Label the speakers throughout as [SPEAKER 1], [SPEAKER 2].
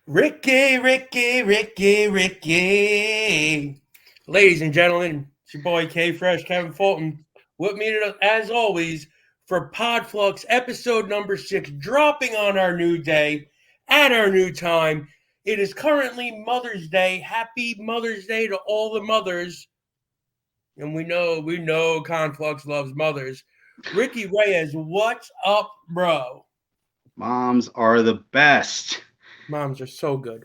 [SPEAKER 1] Ricky. Ladies and gentlemen, it's your boy K Fresh, Kevin Fulton, with me as always for Podfluxxx episode number 6, dropping on our new day at our new time. It is currently Mother's Day. Happy Mother's Day to all the mothers. And we know Conflux loves mothers. Ricky Reyes, what's up, bro?
[SPEAKER 2] Moms are the best.
[SPEAKER 1] Moms are so good.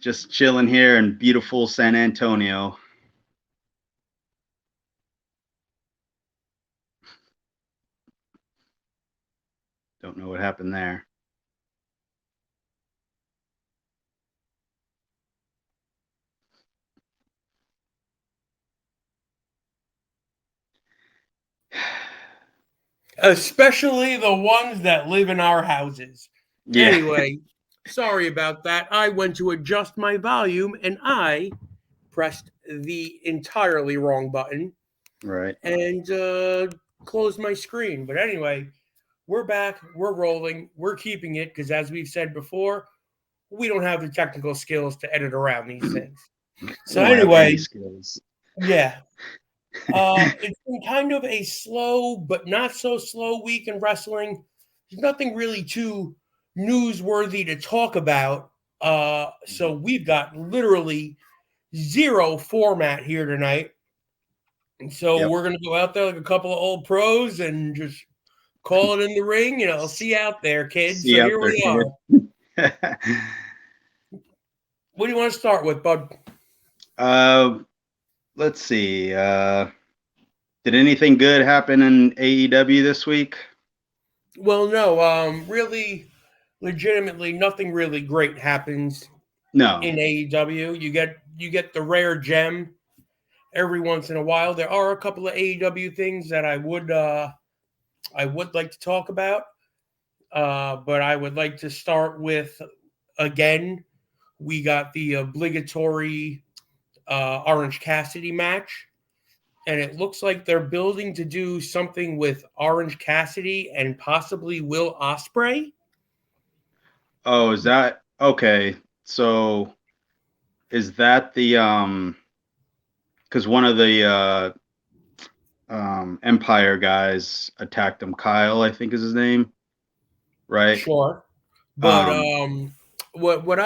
[SPEAKER 2] Just chilling here in beautiful San Antonio. Don't know what happened there.
[SPEAKER 1] Especially the ones that live in our houses.
[SPEAKER 2] Yeah.
[SPEAKER 1] Anyway, sorry about that. I went to adjust my volume and I pressed the entirely wrong button
[SPEAKER 2] Right.
[SPEAKER 1] and closed my screen. But anyway, we're back, we're rolling, we're keeping it because, as we've said before, we don't have the technical skills to edit around these things. So,
[SPEAKER 2] Don't have any
[SPEAKER 1] anyway,
[SPEAKER 2] skills.
[SPEAKER 1] yeah, it's been kind of a slow, but not so slow week in wrestling. There's nothing really too newsworthy to talk about. So we've got literally zero format here tonight. And so
[SPEAKER 2] Yep.
[SPEAKER 1] we're going to go out there like a couple of old pros and just call it in the ring. See you out there, kids.
[SPEAKER 2] See
[SPEAKER 1] So
[SPEAKER 2] you out
[SPEAKER 1] here
[SPEAKER 2] there,
[SPEAKER 1] we are.
[SPEAKER 2] kid.
[SPEAKER 1] What do you want to start with, bud?
[SPEAKER 2] Let's see. Did anything good happen in AEW this week?
[SPEAKER 1] Well, no, really, legitimately, nothing really great happens
[SPEAKER 2] No.
[SPEAKER 1] in AEW. You get the rare gem every once in a while. There are a couple of AEW things that I would like to talk about, but I would like to start with, again, we got the obligatory Orange Cassidy match, and it looks like they're building to do something with Orange Cassidy and possibly Will Ospreay.
[SPEAKER 2] Oh, is that okay? So is that the because one of the Empire guys attacked him. Kyle, I think is his name, right?
[SPEAKER 1] Sure, but
[SPEAKER 2] Um,
[SPEAKER 1] what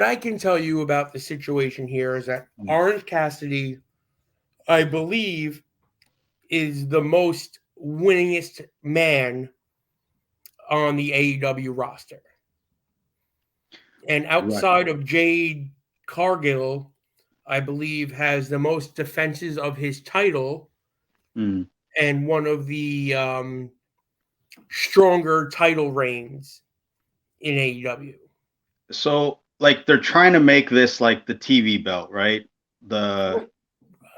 [SPEAKER 1] I can tell you about the situation here is that Orange Cassidy, I believe, is the most winningest man on the AEW roster. And
[SPEAKER 2] right.
[SPEAKER 1] outside of Jade Cargill, I believe has the most defenses of his title
[SPEAKER 2] Mm.
[SPEAKER 1] and one of the stronger title reigns in AEW.
[SPEAKER 2] So like they're trying to make this like the TV belt, right? The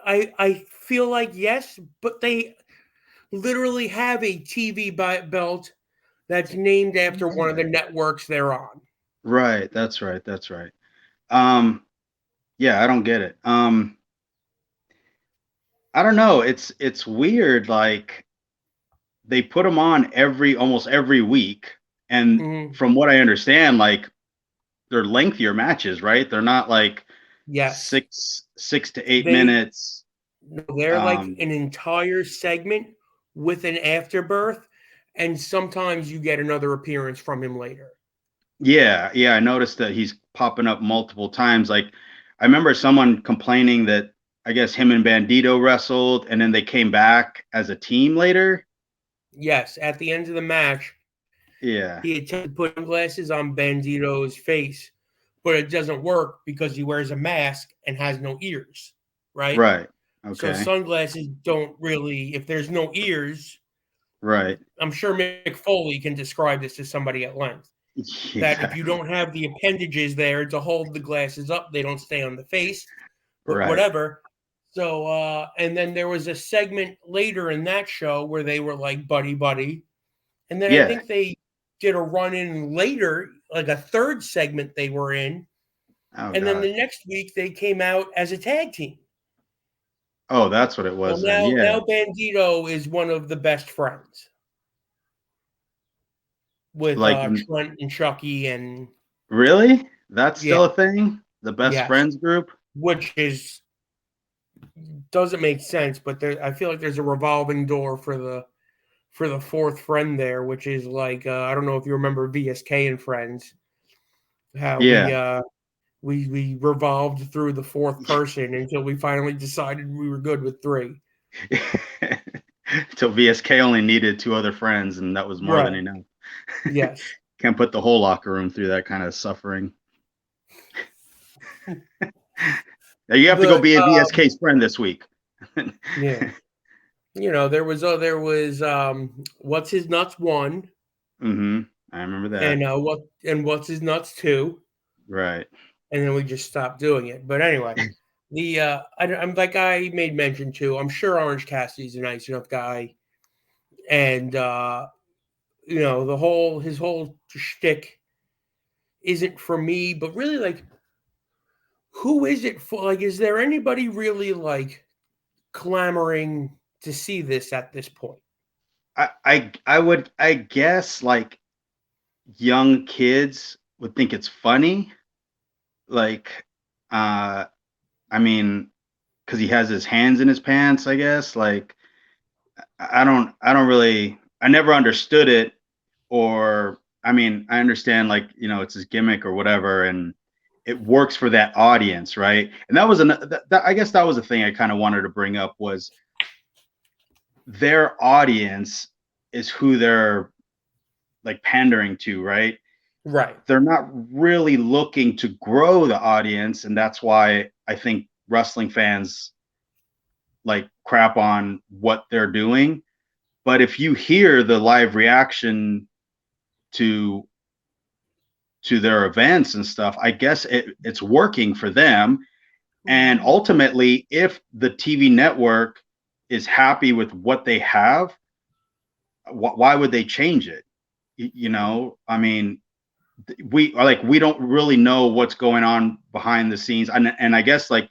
[SPEAKER 1] I feel like yes, but they literally have a TV belt that's named after one of the networks they're on.
[SPEAKER 2] right. That's right. That's right. Um, yeah, I don't get it. I don't know. It's weird. Like they put them on almost every week, and
[SPEAKER 1] Mm-hmm.
[SPEAKER 2] from what I understand, like they're lengthier matches, right? They're not like
[SPEAKER 1] Yes,
[SPEAKER 2] six to eight
[SPEAKER 1] they
[SPEAKER 2] minutes.
[SPEAKER 1] no, they're like
[SPEAKER 2] Um,
[SPEAKER 1] an entire segment with an afterbirth, and sometimes you get another appearance from him later.
[SPEAKER 2] yeah, yeah, I noticed that he's popping up multiple times. Like, I remember someone complaining that I guess him and Bandito wrestled, and then they came back as a team later.
[SPEAKER 1] Yes, at the end of the match,
[SPEAKER 2] Yeah,
[SPEAKER 1] he attempted to put sunglasses on Bandito's face, but it doesn't work because he wears a mask and has no ears, right?
[SPEAKER 2] right.
[SPEAKER 1] So
[SPEAKER 2] Okay,
[SPEAKER 1] sunglasses don't really, if there's no ears,
[SPEAKER 2] right.
[SPEAKER 1] I'm sure Mick Foley can describe this to somebody at length. That if you
[SPEAKER 2] Exactly.
[SPEAKER 1] don't have the appendages there to hold the glasses up, they don't stay on the face, but
[SPEAKER 2] Right.
[SPEAKER 1] whatever. So, and then there was a segment later in that show where they were like buddy buddy. And then I
[SPEAKER 2] Yeah.
[SPEAKER 1] think they did a run in later, like a third segment they were in.
[SPEAKER 2] Oh
[SPEAKER 1] And then
[SPEAKER 2] God.
[SPEAKER 1] the next week they came out as a tag team.
[SPEAKER 2] Oh, that's what it
[SPEAKER 1] Well,
[SPEAKER 2] was then.
[SPEAKER 1] now
[SPEAKER 2] Yeah.
[SPEAKER 1] Bandito is one of the best friends. with
[SPEAKER 2] Like,
[SPEAKER 1] Trent and Chucky and
[SPEAKER 2] really? That's
[SPEAKER 1] yeah,
[SPEAKER 2] still a thing? The best
[SPEAKER 1] yes,
[SPEAKER 2] friends group?
[SPEAKER 1] which is doesn't make sense, but I feel like there's a revolving door for the fourth friend there, which is like I don't know if you remember VSK and Friends, how
[SPEAKER 2] Yeah.
[SPEAKER 1] we revolved through the fourth person until we finally decided we were good with three.
[SPEAKER 2] Till VSK only needed two other friends, and that was more than
[SPEAKER 1] Right.
[SPEAKER 2] enough.
[SPEAKER 1] Yes.
[SPEAKER 2] Can't put the whole locker room through that kind of suffering. Now you have to go
[SPEAKER 1] The
[SPEAKER 2] be a VSK's friend this week.
[SPEAKER 1] yeah. There was what's his nuts one
[SPEAKER 2] I remember that.
[SPEAKER 1] and what's his nuts two,
[SPEAKER 2] Right.
[SPEAKER 1] and then we just stopped doing it. But anyway, I'm like I made mention to. I'm sure Orange Cassidy's a nice enough guy, and the whole his whole shtick isn't for me. But really, like, who is it for? Like, is there anybody really like clamoring to see this at this point?
[SPEAKER 2] I guess like young kids would think it's funny. Like I mean, because he has his hands in his pants, I guess. Like I don't really I never understood it, or I mean, I understand like, it's his gimmick or whatever, and it works for that audience, right? And that was I guess that was the thing I kind of wanted to bring up was their audience is who they're like pandering to, right?
[SPEAKER 1] Right.
[SPEAKER 2] They're not really looking to grow the audience, and that's why I think wrestling fans like crap on what they're doing. But if you hear the live reaction to their events and stuff, I guess it's working for them. And ultimately, if the TV network is happy with what they have, why would they change it? I mean, we don't really know what's going on behind the scenes, and I guess like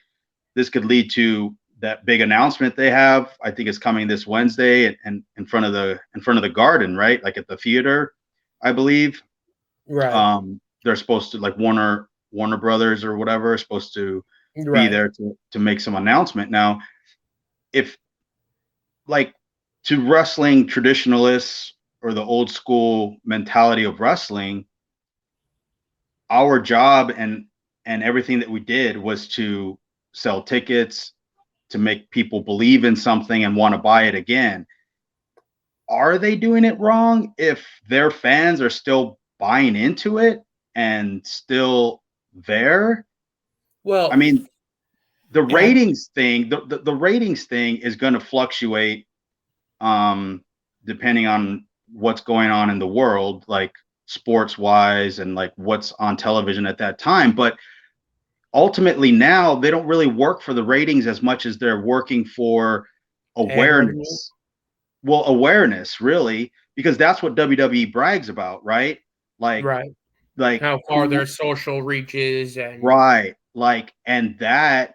[SPEAKER 2] this could lead to that big announcement they have. I think it's coming this Wednesday, and in front of the Garden, right? Like at the theater, I believe.
[SPEAKER 1] Right.
[SPEAKER 2] They're supposed to like Warner Brothers or whatever is supposed to be
[SPEAKER 1] Right.
[SPEAKER 2] there to make some announcement. Now, if like to wrestling traditionalists or the old school mentality of wrestling, our job and everything that we did was to sell tickets, to make people believe in something and want to buy it again. Are they doing it wrong if their fans are still buying into it and still there? I
[SPEAKER 1] Well,
[SPEAKER 2] mean, the
[SPEAKER 1] have
[SPEAKER 2] ratings thing, the ratings thing is going to fluctuate um depending on what's going on in the world, like sports wise and like what's on television at that time. But ultimately now they don't really work for the ratings as much as they're working for
[SPEAKER 1] ad revenue.
[SPEAKER 2] awareness. Well, awareness really, because that's what WWE brags about, right? Like
[SPEAKER 1] Right.
[SPEAKER 2] like
[SPEAKER 1] How far their
[SPEAKER 2] who
[SPEAKER 1] social reaches and
[SPEAKER 2] right, like, and that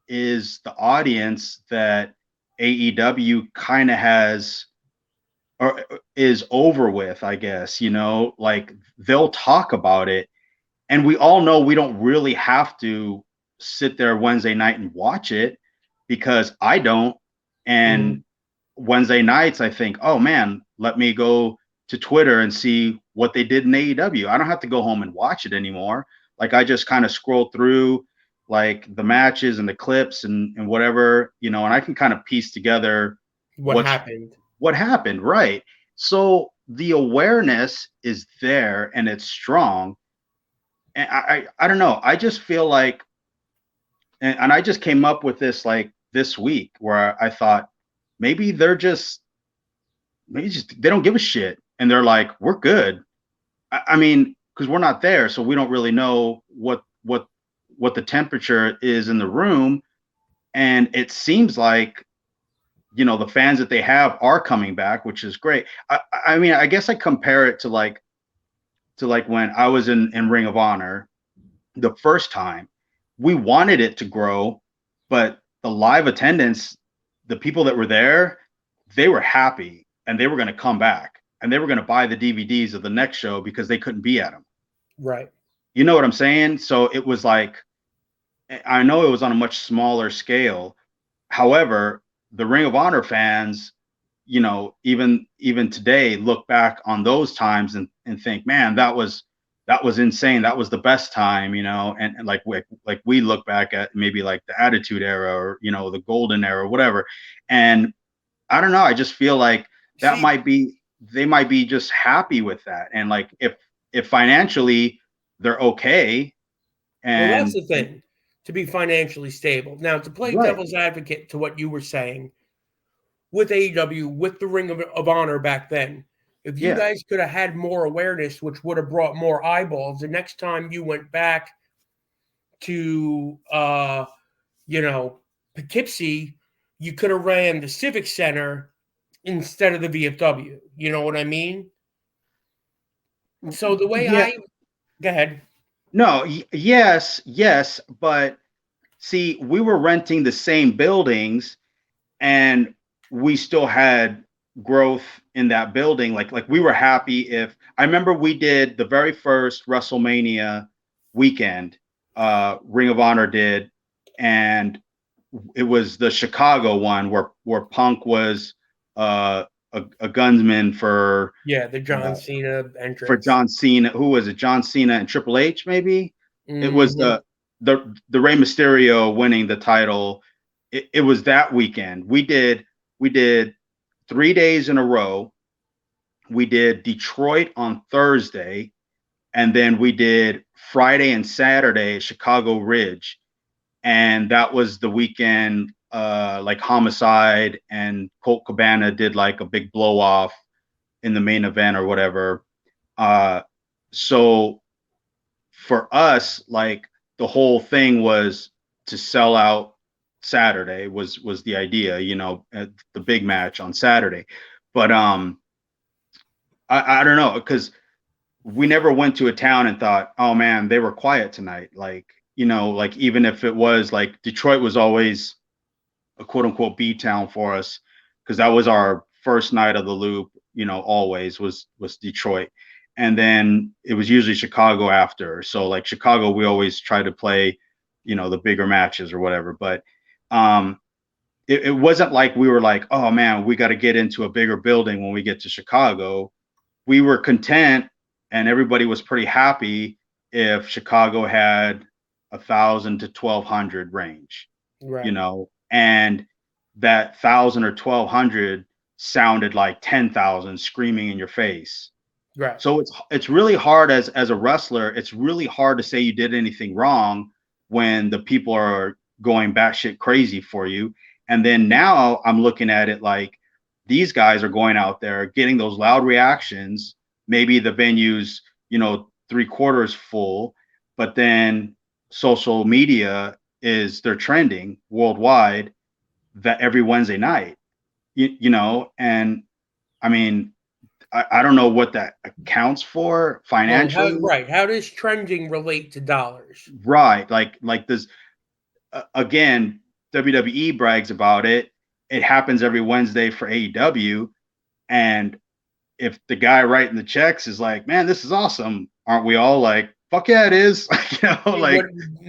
[SPEAKER 2] is the audience that AEW kind of has or is over with, I guess, like they'll talk about it, and we all know we don't really have to sit there Wednesday night and watch it, because I don't.
[SPEAKER 1] Mhm.
[SPEAKER 2] And Wednesday nights I think, oh man, let me go to Twitter and see what they did in AEW. I don't have to go home and watch it anymore. Like I just kind of scroll through like the matches and the clips and whatever, and I can kind of piece together
[SPEAKER 1] What
[SPEAKER 2] what's
[SPEAKER 1] happened.
[SPEAKER 2] what happened, right? So the awareness is there and it's strong. And I don't know. I just feel like, and I just came up with this like this week where I thought maybe maybe just they don't give a shit, and they're like, we're good. I mean, because we're not there, so we don't really know what the temperature is in the room. And it seems like the fans that they have are coming back, which is great. I mean, I guess I compare it to like when I was in Ring of Honor the first time. We wanted it to grow, but the live attendance, the people that were there, they were happy and they were going to come back. and they were going to buy the DVDs of the next show because they couldn't be at them.
[SPEAKER 1] Right.
[SPEAKER 2] You know what I'm saying? So it was like, I know it was on a much smaller scale. However, the Ring of Honor fans, you know, even today, look back on those times and think, man, that was insane. That was the best time, you know. And like we look back at maybe like the Attitude Era, or, you know, the Golden Era, or whatever. And I don't know. I just feel like that they might be just happy with that. And like, if financially they're okay.
[SPEAKER 1] Well, that's
[SPEAKER 2] And
[SPEAKER 1] the thing, to be financially stable. Now, to play
[SPEAKER 2] right.
[SPEAKER 1] devil's advocate to what you were saying, with AEW, with the Ring of Honor back then, if you
[SPEAKER 2] Yeah.
[SPEAKER 1] guys could have had more awareness, which would have brought more eyeballs, the next time you went back to, you know, Poughkeepsie, you could have ran the Civic Center instead of the VFW. You know what I mean? So the way
[SPEAKER 2] Yeah.
[SPEAKER 1] go ahead.
[SPEAKER 2] No, yes, but see, we were renting the same buildings, and we still had growth in that building. Like we were happy. If I remember, we did the very first WrestleMania weekend, Ring of Honor did, and it was the Chicago one where Punk was a gunsman for
[SPEAKER 1] The John Cena
[SPEAKER 2] for
[SPEAKER 1] entrance.
[SPEAKER 2] John Cena. Who was it? John Cena and Triple H, maybe. It was
[SPEAKER 1] Mm-hmm.
[SPEAKER 2] the Rey Mysterio winning the title. It was that weekend. We did 3 days in a row. We did Detroit on Thursday, and then we did Friday and Saturday at Chicago Ridge, and that was the weekend. Like Homicide and Colt Cabana did like a big blow off in the main event or whatever. So for us, like, the whole thing was to sell out Saturday was the idea, you know, at the big match on Saturday. But I don't know, because we never went to a town and thought, oh man, they were quiet tonight. Like, you know, like, even if it was like Detroit was always a quote unquote B town for us, because that was our first night of the Loop, you know, always was Detroit. And then it was usually Chicago after. So like Chicago, we always try to play, you know, the bigger matches or whatever. But it wasn't like we were like, oh man, we got to get into a bigger building when we get to Chicago. We were content, and everybody was pretty happy if Chicago had 1,000 to 1,200 range,
[SPEAKER 1] Right.
[SPEAKER 2] you know, and that 1,000 or 1,200 sounded like 10,000 screaming in your face.
[SPEAKER 1] Right.
[SPEAKER 2] So it's really hard as a wrestler. It's really hard to say you did anything wrong when the people are going batshit crazy for you. And then now I'm looking at it like, these guys are going out there getting those loud reactions. Maybe the venue's, you know, 3/4 full, but then social media they're trending worldwide that every Wednesday night, you know, and I mean, I don't know what that accounts for financially.
[SPEAKER 1] How does trending relate to dollars?
[SPEAKER 2] Right. Like this, again, WWE brags about it. It happens every Wednesday for AEW. And if the guy writing the checks is like, man, this is awesome, aren't we all like, fuck yeah, it is? You know, like,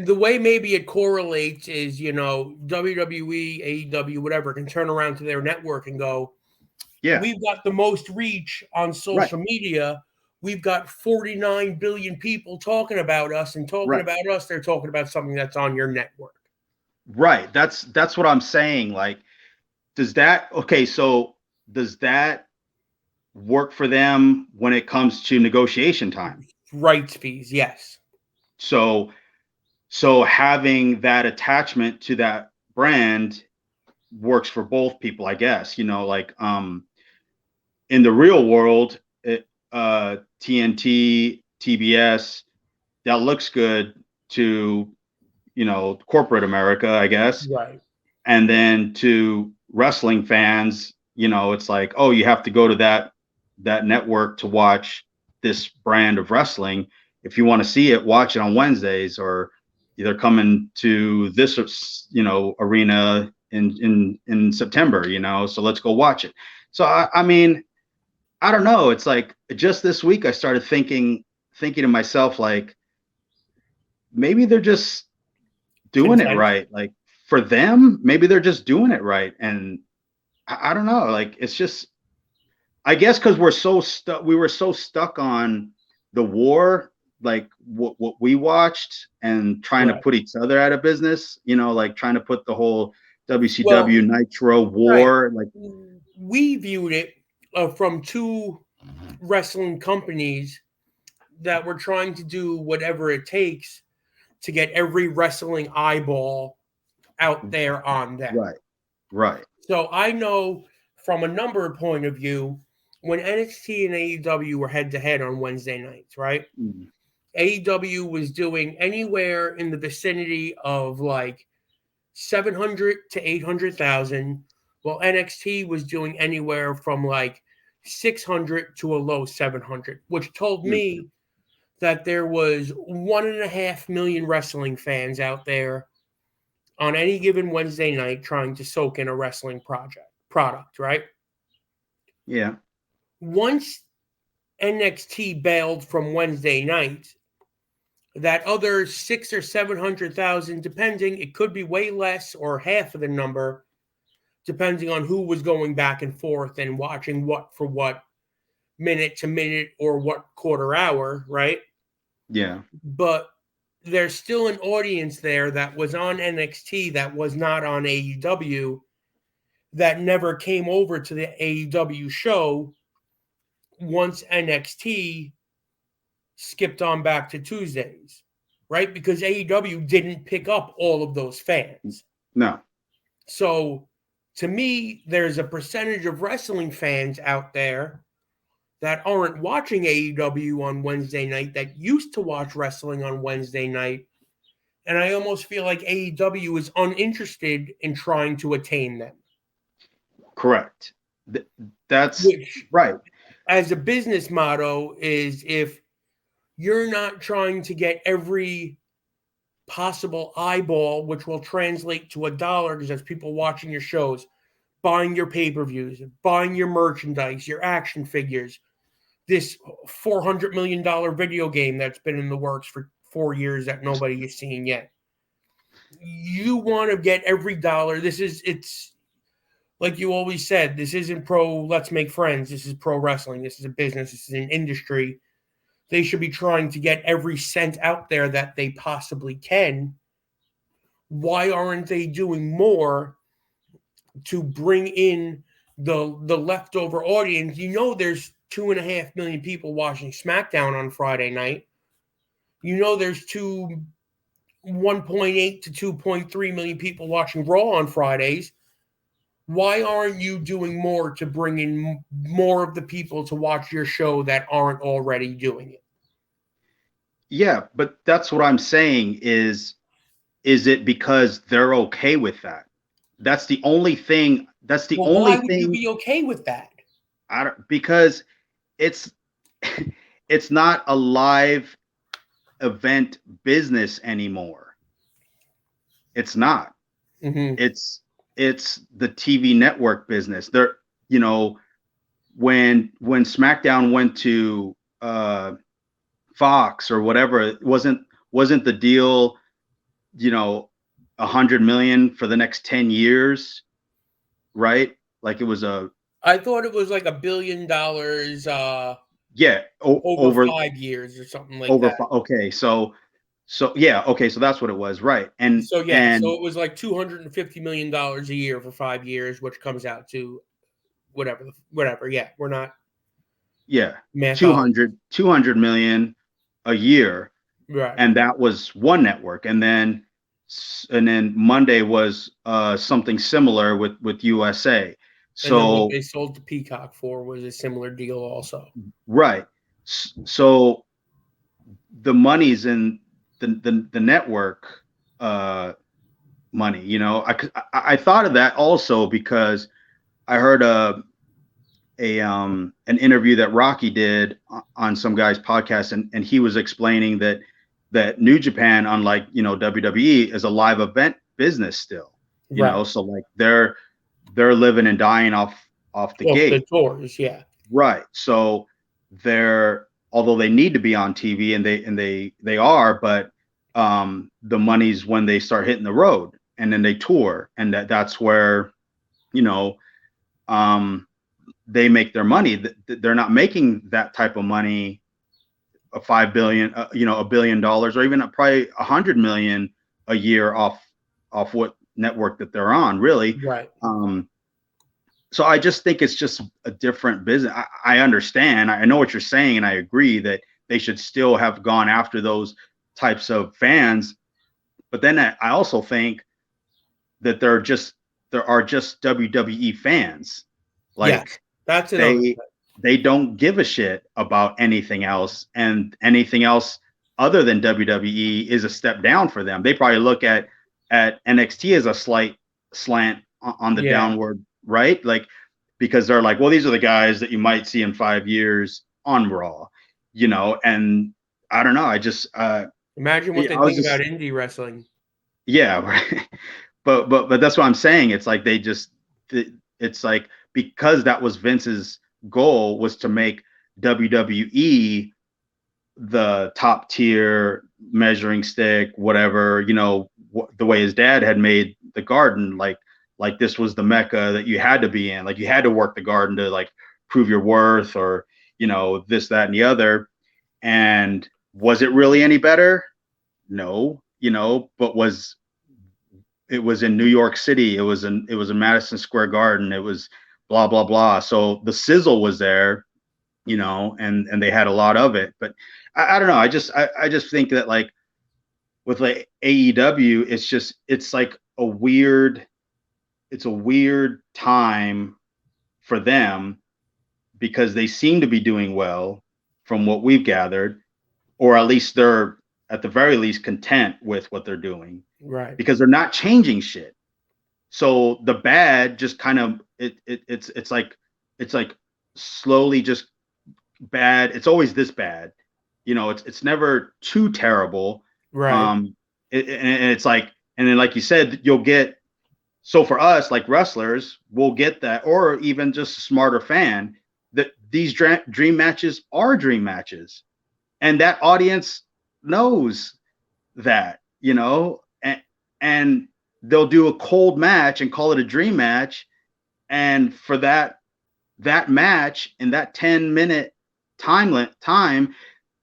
[SPEAKER 1] the way maybe it correlates is, you know, WWE, AEW, whatever, can turn around to their network and go,
[SPEAKER 2] yeah,
[SPEAKER 1] we've got the most reach on social media. We've got 49 billion people talking about us, and talking about us, they're talking about something that's on your network.
[SPEAKER 2] Right. That's what I'm saying. Like, does that work for them when it comes to negotiation time?
[SPEAKER 1] Rights fees, yes.
[SPEAKER 2] So having that attachment to that brand works for both people, I guess. You know, like, in the real world, TNT, TBS, that looks good to, you know, corporate America, I guess.
[SPEAKER 1] Right.
[SPEAKER 2] And then to wrestling fans, you know, it's like, oh, you have to go to that network to watch this brand of wrestling. If you want to see it, watch it on Wednesdays, or they're coming to this, you know, arena in September, you know, so let's go watch it. So I mean, I don't know. It's like just this week I started thinking to myself, like, maybe they're just doing it
[SPEAKER 1] Content.
[SPEAKER 2] right. Like for them, maybe they're just doing it right. And I don't know. Like it's just, I guess because we were so stuck on the war, like what we watched, and trying to
[SPEAKER 1] Right.
[SPEAKER 2] put each other out of business. Like trying to put the whole
[SPEAKER 1] Well,
[SPEAKER 2] WCW Nitro
[SPEAKER 1] right.
[SPEAKER 2] war, like
[SPEAKER 1] We viewed it from two wrestling companies that were trying to do whatever it takes to get every wrestling eyeball out there on them.
[SPEAKER 2] right, right,
[SPEAKER 1] So I know from a number of point of view, when NXT and AEW were head to head on Wednesday nights, right?
[SPEAKER 2] mm,
[SPEAKER 1] AEW was doing anywhere in the vicinity of like 700 to 800,000, while NXT was doing anywhere from like 600 to a low 700, which told
[SPEAKER 2] mm,
[SPEAKER 1] me that there was 1.5 million wrestling fans out there on any given Wednesday night trying to soak in a wrestling product, right?
[SPEAKER 2] yeah,
[SPEAKER 1] Once NXT bailed from Wednesday night, that other 600,000 or 700,000, depending, it could be way less or half of the number, depending on who was going back and forth and watching what for what minute to minute or what quarter hour, right?
[SPEAKER 2] yeah,
[SPEAKER 1] But there's still an audience there that was on NXT that was not on AEW that never came over to the AEW show once NXT skipped on back to Tuesdays, right? Because AEW didn't pick up all of those fans.
[SPEAKER 2] no,
[SPEAKER 1] So to me, there's a percentage of wrestling fans out there that aren't watching AEW on Wednesday night that used to watch wrestling on Wednesday night. And I almost feel like AEW is uninterested in trying to attain them.
[SPEAKER 2] correct. That's
[SPEAKER 1] Which,
[SPEAKER 2] right.
[SPEAKER 1] as a business motto, is if you're not trying to get every possible eyeball, which will translate to $1 because that's people watching your shows, buying your pay-per-views, buying your merchandise, your action figures, this $400 million video game that's been in the works for 4 years that nobody has seen yet. You want to get every dollar. It's like you always said, this isn't pro let's make friends. This is pro wrestling. This is a business. This is an industry. They should be trying to get every cent out there that they possibly can. Why aren't they doing more to bring in the leftover audience? There's 2.5 million people watching SmackDown on Friday night. There's 1.8 to 2.3 million people watching Raw on Fridays. Why aren't you doing more to bring in more of the people to watch your show that aren't already doing it?
[SPEAKER 2] Yeah, but that's what I'm saying is it because they're okay with that? That's the only thing. That's the
[SPEAKER 1] Well,
[SPEAKER 2] only
[SPEAKER 1] why would you
[SPEAKER 2] thing.
[SPEAKER 1] be okay with that?
[SPEAKER 2] Because it's it's not a live event business anymore. It's not.
[SPEAKER 1] Mm-hmm.
[SPEAKER 2] It's the TV network business. There, when SmackDown went to Fox or whatever, it wasn't the deal, 100 million for the next 10 years, right? Like it was
[SPEAKER 1] I thought it was like $1 billion
[SPEAKER 2] yeah,
[SPEAKER 1] over
[SPEAKER 2] over
[SPEAKER 1] 5 years or something like that.
[SPEAKER 2] okay, so yeah, okay, so that's what it was, right? And
[SPEAKER 1] So yeah, so
[SPEAKER 2] and
[SPEAKER 1] it was like $250 million a year for 5 years, which comes out to whatever. Yeah, we're not
[SPEAKER 2] yeah,
[SPEAKER 1] mathology,
[SPEAKER 2] 200 million a year,
[SPEAKER 1] right?
[SPEAKER 2] and that was one network, and then Monday was something similar with USA.
[SPEAKER 1] And then what
[SPEAKER 2] So
[SPEAKER 1] they sold to Peacock for was a similar deal, also.
[SPEAKER 2] right, so the money's in the network money. I thought of that also because I heard an interview that Rocky did on some guy's podcast, and he was explaining that New Japan, unlike WWE, is a live event business still.
[SPEAKER 1] Right.
[SPEAKER 2] So like they're living and dying off the
[SPEAKER 1] Off the
[SPEAKER 2] gate.
[SPEAKER 1] tours, yeah.
[SPEAKER 2] Right. So although they need to be on TV and they are, but the money's when they start hitting the road and then they tour, and that's where, you know, they make their money. They're not making that type of money, a 5 billion, $1 billion, or even probably 100 million a year off what network that they're on, really.
[SPEAKER 1] Right.
[SPEAKER 2] So I just think it's just a different business. I understand. I know what you're saying, and I agree that they should still have gone after those types of fans. But then I also think that there are just WWE fans. Like,
[SPEAKER 1] yes, that's another
[SPEAKER 2] they don't give a shit about anything else, and anything else other than WWE is a step down for them. They probably look at NXT as a slight slant on the downward, right? Like, because they're like, well, these are the guys that you might see in 5 years on Raw, and I don't know. I just
[SPEAKER 1] imagine what they think about indie wrestling.
[SPEAKER 2] Yeah, right. But that's what I'm saying. It's like it's like, because that was Vince's goal, was to make WWE the top tier measuring stick, whatever, the way his dad had made the Garden, like this was the mecca that you had to be in. Like, you had to work the Garden to, like, prove your worth, or, this, that, and the other. And was it really any better? No, but it was in New York City. It was in Madison Square Garden. It was blah, blah, blah. So the sizzle was there, and they had a lot of it. But I don't know. I just think that, like, with, like, AEW, it's like it's a weird time for them, because they seem to be doing well from what we've gathered, or at least they're at the very least content with what they're doing.
[SPEAKER 1] Right.
[SPEAKER 2] Because they're not changing shit. So the bad just kind of it's like slowly just bad. It's always this bad. It's never too terrible.
[SPEAKER 1] Right.
[SPEAKER 2] And it's like, and then, like you said, you'll get, so for us, like wrestlers, we'll get that, or even just a smarter fan, that these dream matches are dream matches. And that audience knows that, and they'll do a cold match and call it a dream match. And for that match, in that 10-minute time,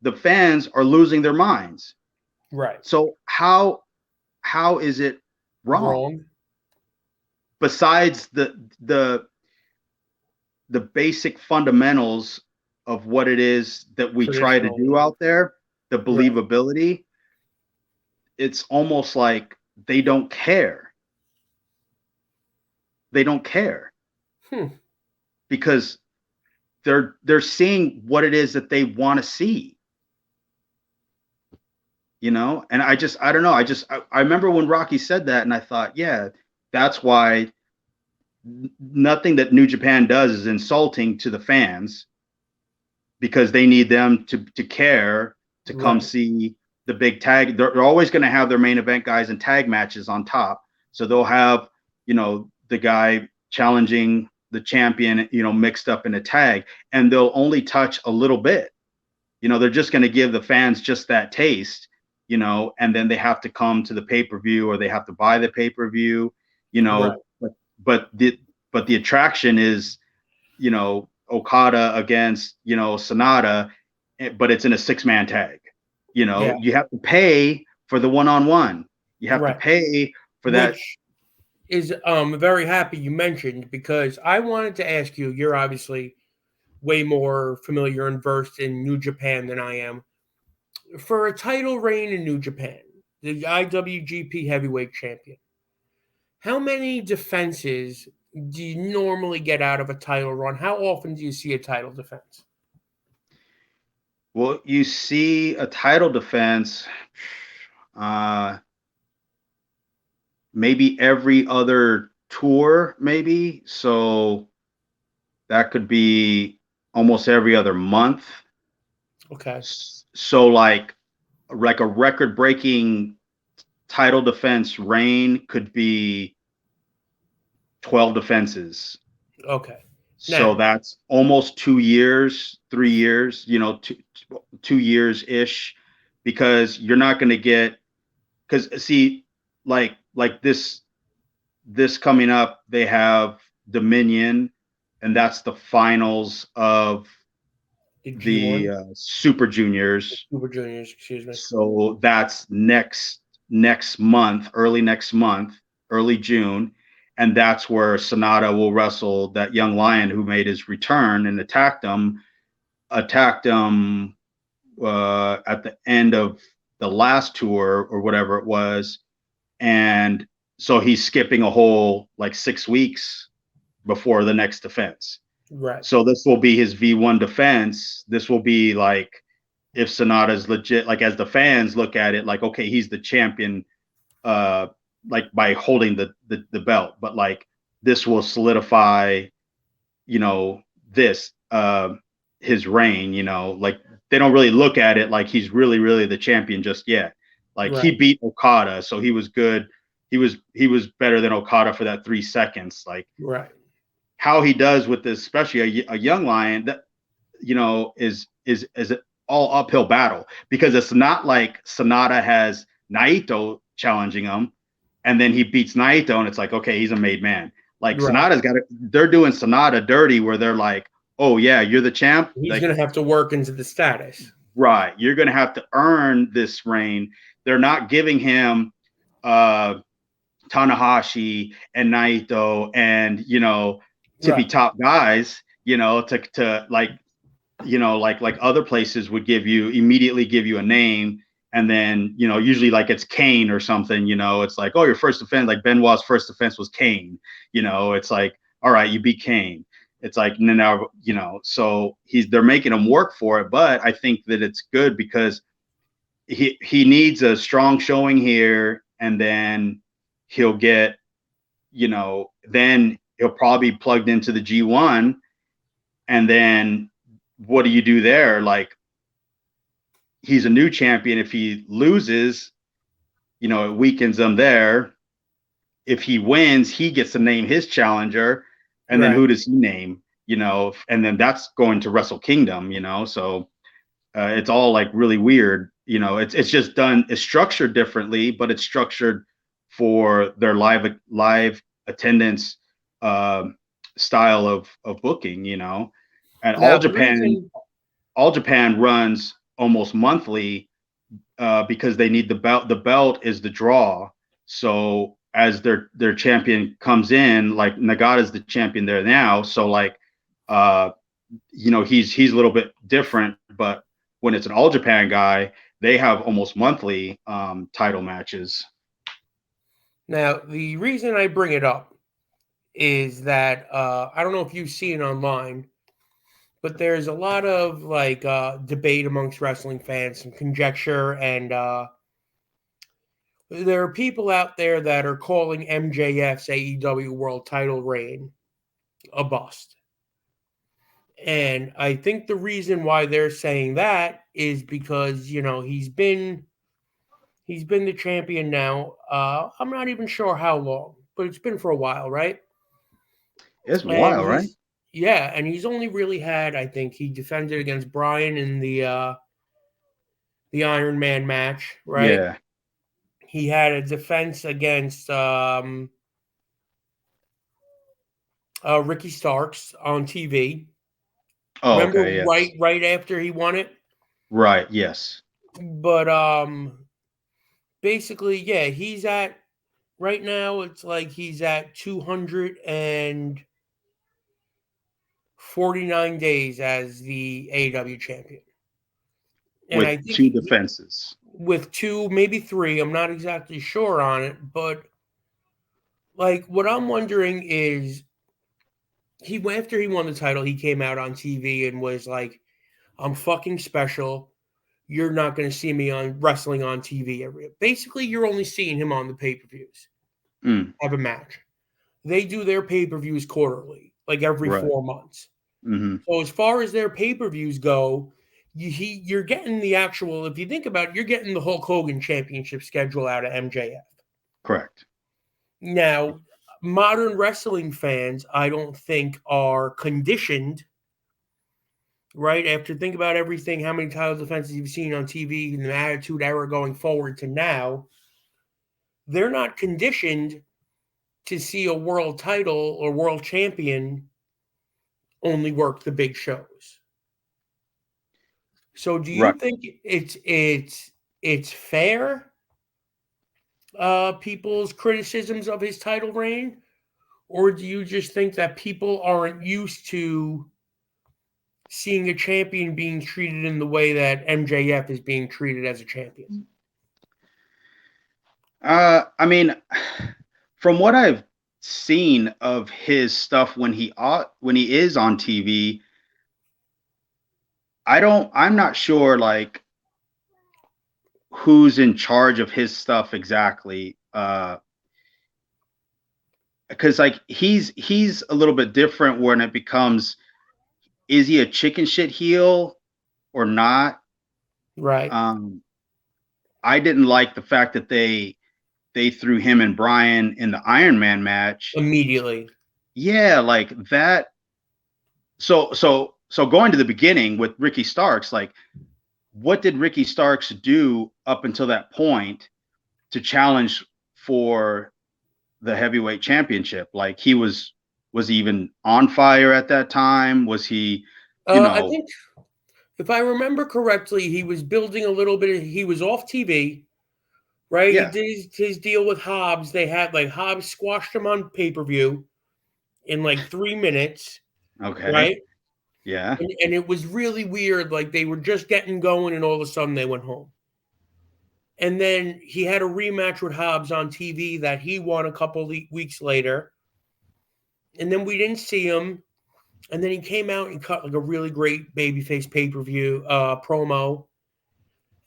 [SPEAKER 2] the fans are losing their minds.
[SPEAKER 1] Right.
[SPEAKER 2] So how is it wrong? Besides the basic fundamentals of what it is that we try to do out there, the believability, right. It's almost like they don't care. They don't care. Because they're seeing what it is that they want to see. And I don't know. I remember when Rocky said that, and I thought, yeah, that's why nothing that New Japan does is insulting to the fans, because they need them to care, to come see the big tag. They're always going to have their main event guys and tag matches on top. So they'll have, the guy challenging the champion, mixed up in a tag, and they'll only touch a little bit. They're just going to give the fans just that taste, and then they have to come to the pay-per-view, or they have to buy the pay-per-view, right. But the attraction is, Okada against, Sonata, but it's in a 6-man tag. You have to pay for the one-on-one. You have to pay for that.
[SPEAKER 1] Which is very happy you mentioned, because I wanted to ask you, you're obviously way more familiar and versed in New Japan than I am. For a title reign in New Japan, the IWGP Heavyweight Champion, how many defenses do you normally get out of a title run? How often do you see a title defense?
[SPEAKER 2] Well, you see a title defense maybe every other tour, maybe. So that could be almost every other month.
[SPEAKER 1] Okay.
[SPEAKER 2] So like a record-breaking title defense reign could be 12 defenses.
[SPEAKER 1] Okay.
[SPEAKER 2] So that's almost 2 years, 3 years, 2 years ish, because you're not going to get, because see, like this coming up, they have Dominion, and that's the finals of the Super Juniors.
[SPEAKER 1] Super Juniors, excuse me.
[SPEAKER 2] So that's next month, early June, and that's where Sonata will wrestle that young lion who made his return and attacked him at the end of the last tour or whatever it was, and so he's skipping a whole like 6 weeks before the next defense.
[SPEAKER 1] Right.
[SPEAKER 2] So this will be his V1 defense. This will be like, if Sonata's legit, like as the fans look at it, like, okay, he's the champion, like by holding the belt, but like this will solidify, his reign, like they don't really look at it like he's really the champion just yet. Like he beat Okada, so he was good. He was better than Okada for that 3 seconds. Like how he does with this, especially a young lion, that is an all uphill battle, because it's not like Sonata has Naito challenging him and then he beats Naito and it's like, okay, he's a made man. Like Sonata's got it. They're doing Sonata dirty where they're like, oh yeah, you're the champ.
[SPEAKER 1] He's
[SPEAKER 2] like,
[SPEAKER 1] gonna have to work into the status.
[SPEAKER 2] Right. You're gonna have to earn this reign. They're not giving him Tanahashi and Naito and tippy top guys, to like, like other places would immediately give you a name, and then usually like it's Kane or something. It's like, oh, your first defense, like Benoit's first defense was Kane. It's like, all right, you beat Kane. It's like now, so they're making him work for it, but I think that it's good because he needs a strong showing here, and then he'll get, then he'll probably be plugged into the G1, and then what do you do there? Like, he's a new champion. If he loses, it weakens him there. If he wins, he gets to name his challenger, and then who does he name? And then that's going to Wrestle Kingdom. So it's all like really weird. It's just done. It's structured differently, but it's structured for their live attendance style of booking. And All Japan runs almost monthly because they need the belt. The belt is the draw. So as their champion comes in, like Nagata's the champion there now. So like, he's a little bit different, but when it's an All Japan guy, they have almost monthly title matches.
[SPEAKER 1] Now, the reason I bring it up is that I don't know if you've seen it online, but there's a lot of like debate amongst wrestling fans, some conjecture, and there are people out there that are calling MJF's AEW World Title reign a bust. And I think the reason why they're saying that is because, he's been the champion now. I'm not even sure how long, but it's been for a while, right?
[SPEAKER 2] It's a while, right?
[SPEAKER 1] Yeah, and he's only really had, I think, he defended against Bryan in the Iron Man match, right?
[SPEAKER 2] Yeah.
[SPEAKER 1] He had a defense against Ricky Starks on TV.
[SPEAKER 2] Oh,
[SPEAKER 1] remember,
[SPEAKER 2] okay, yes.
[SPEAKER 1] right after he won it?
[SPEAKER 2] Right, yes.
[SPEAKER 1] But basically, yeah, he's at, right now, it's like he's at 249 days as the AEW champion. And
[SPEAKER 2] with
[SPEAKER 1] I think
[SPEAKER 2] 2 defenses.
[SPEAKER 1] With 2, maybe 3. I'm not exactly sure on it, but like what I'm wondering is after he won the title, he came out on TV and was like, I'm fucking special. You're not going to see me on wrestling on TV. Basically, you're only seeing him on the pay-per-views. Have a match. They do their pay-per-views quarterly, like every 4 months.
[SPEAKER 2] Mm-hmm.
[SPEAKER 1] So as far as their pay-per-views go, you're getting the actual, if you think about it, you're getting the Hulk Hogan championship schedule out of MJF.
[SPEAKER 2] Correct.
[SPEAKER 1] Now, modern wrestling fans, I don't think, are conditioned, right? After think about everything, how many title defenses you've seen on TV in the Attitude Era going forward to now, they're not conditioned to see a world title or world champion only work the big shows. So do you
[SPEAKER 2] Right.
[SPEAKER 1] think it's fair, people's criticisms of his title reign? Or do you just think that people aren't used to seeing a champion being treated in the way that MJF is being treated as a champion?
[SPEAKER 2] I mean, from what I've seen of his stuff when he is on TV, I'm not sure like who's in charge of his stuff exactly. Because like he's a little bit different when it becomes, is he a chicken shit heel or not?
[SPEAKER 1] Right.
[SPEAKER 2] I didn't like the fact that they threw him and Brian in the Iron Man match
[SPEAKER 1] Immediately.
[SPEAKER 2] Yeah, like that. So going to the beginning with Ricky Starks, like what did Ricky Starks do up until that point to challenge for the heavyweight championship? Like he was he even on fire at that time? Was he,
[SPEAKER 1] I think if I remember correctly, he was building a little bit. He was off TV, right?
[SPEAKER 2] Yeah.
[SPEAKER 1] He did his deal with Hobbs. They had like Hobbs squashed him on pay-per-view in like 3 minutes,
[SPEAKER 2] Okay.
[SPEAKER 1] right?
[SPEAKER 2] Yeah.
[SPEAKER 1] And it was really weird. Like they were just getting going, and all of a sudden they went home. And then he had a rematch with Hobbs on TV that he won a couple weeks later. And then we didn't see him. And then he came out and cut like a really great babyface pay-per-view promo.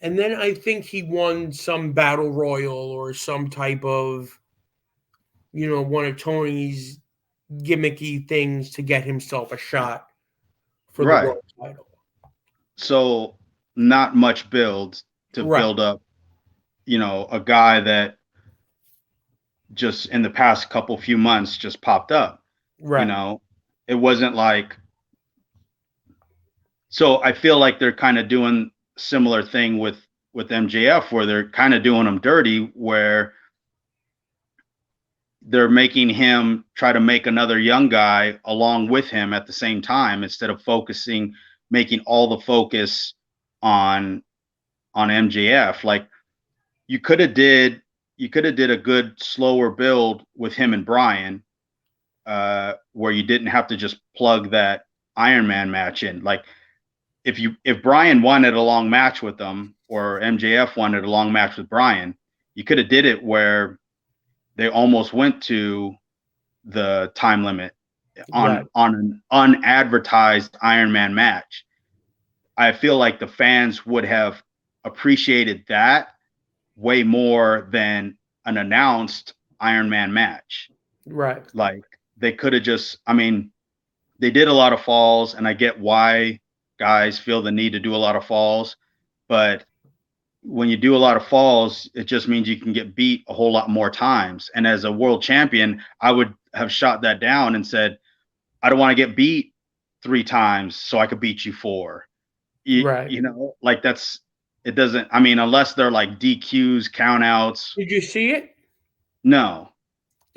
[SPEAKER 1] And then I think he won some battle royal or some type of, one of Tony's gimmicky things to get himself a shot for the world title.
[SPEAKER 2] So not much build to build up, a guy that just in the past few months just popped up.
[SPEAKER 1] Right.
[SPEAKER 2] It wasn't like, so I feel like they're kind of doing similar thing with MJF, where they're kind of doing him dirty, where they're making him try to make another young guy along with him at the same time, instead of making all the focus on MJF. Like you could have did a good slower build with him and Brian, where you didn't have to just plug that Iron Man match in. Like if Brian wanted a long match with them, or MJF wanted a long match with Brian, you could have did it where they almost went to the time limit on an unadvertised Iron Man match. I feel like the fans would have appreciated that way more than an announced Iron Man match.
[SPEAKER 1] Right.
[SPEAKER 2] Like they could have just, they did a lot of falls, and I get why guys feel the need to do a lot of falls, but when you do a lot of falls, it just means you can get beat a whole lot more times. And as a world champion, I would have shot that down and said, I don't want to get beat 3 times so I could beat you 4. Like it doesn't, unless they're like DQs, countouts.
[SPEAKER 1] Did you see it?
[SPEAKER 2] No.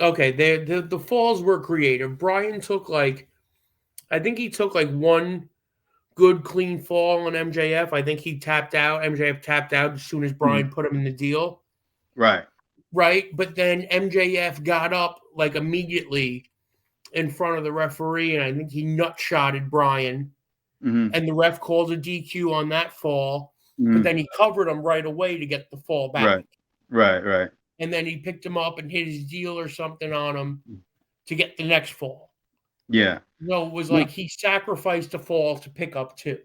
[SPEAKER 1] Okay, the falls were creative. Brian took I think he took one good clean fall on MJF. I think he tapped out. MJF tapped out as soon as Brian put him in the deal.
[SPEAKER 2] Right.
[SPEAKER 1] But then MJF got up immediately in front of the referee, and I think he nutshotted Brian.
[SPEAKER 2] Mm-hmm.
[SPEAKER 1] And the ref called a DQ on that fall, but then he covered him right away to get the fall back.
[SPEAKER 2] Right.
[SPEAKER 1] And then he picked him up and hit his deal or something on him to get the next fall.
[SPEAKER 2] Yeah.
[SPEAKER 1] No, it was he sacrificed a fall to pick up 2.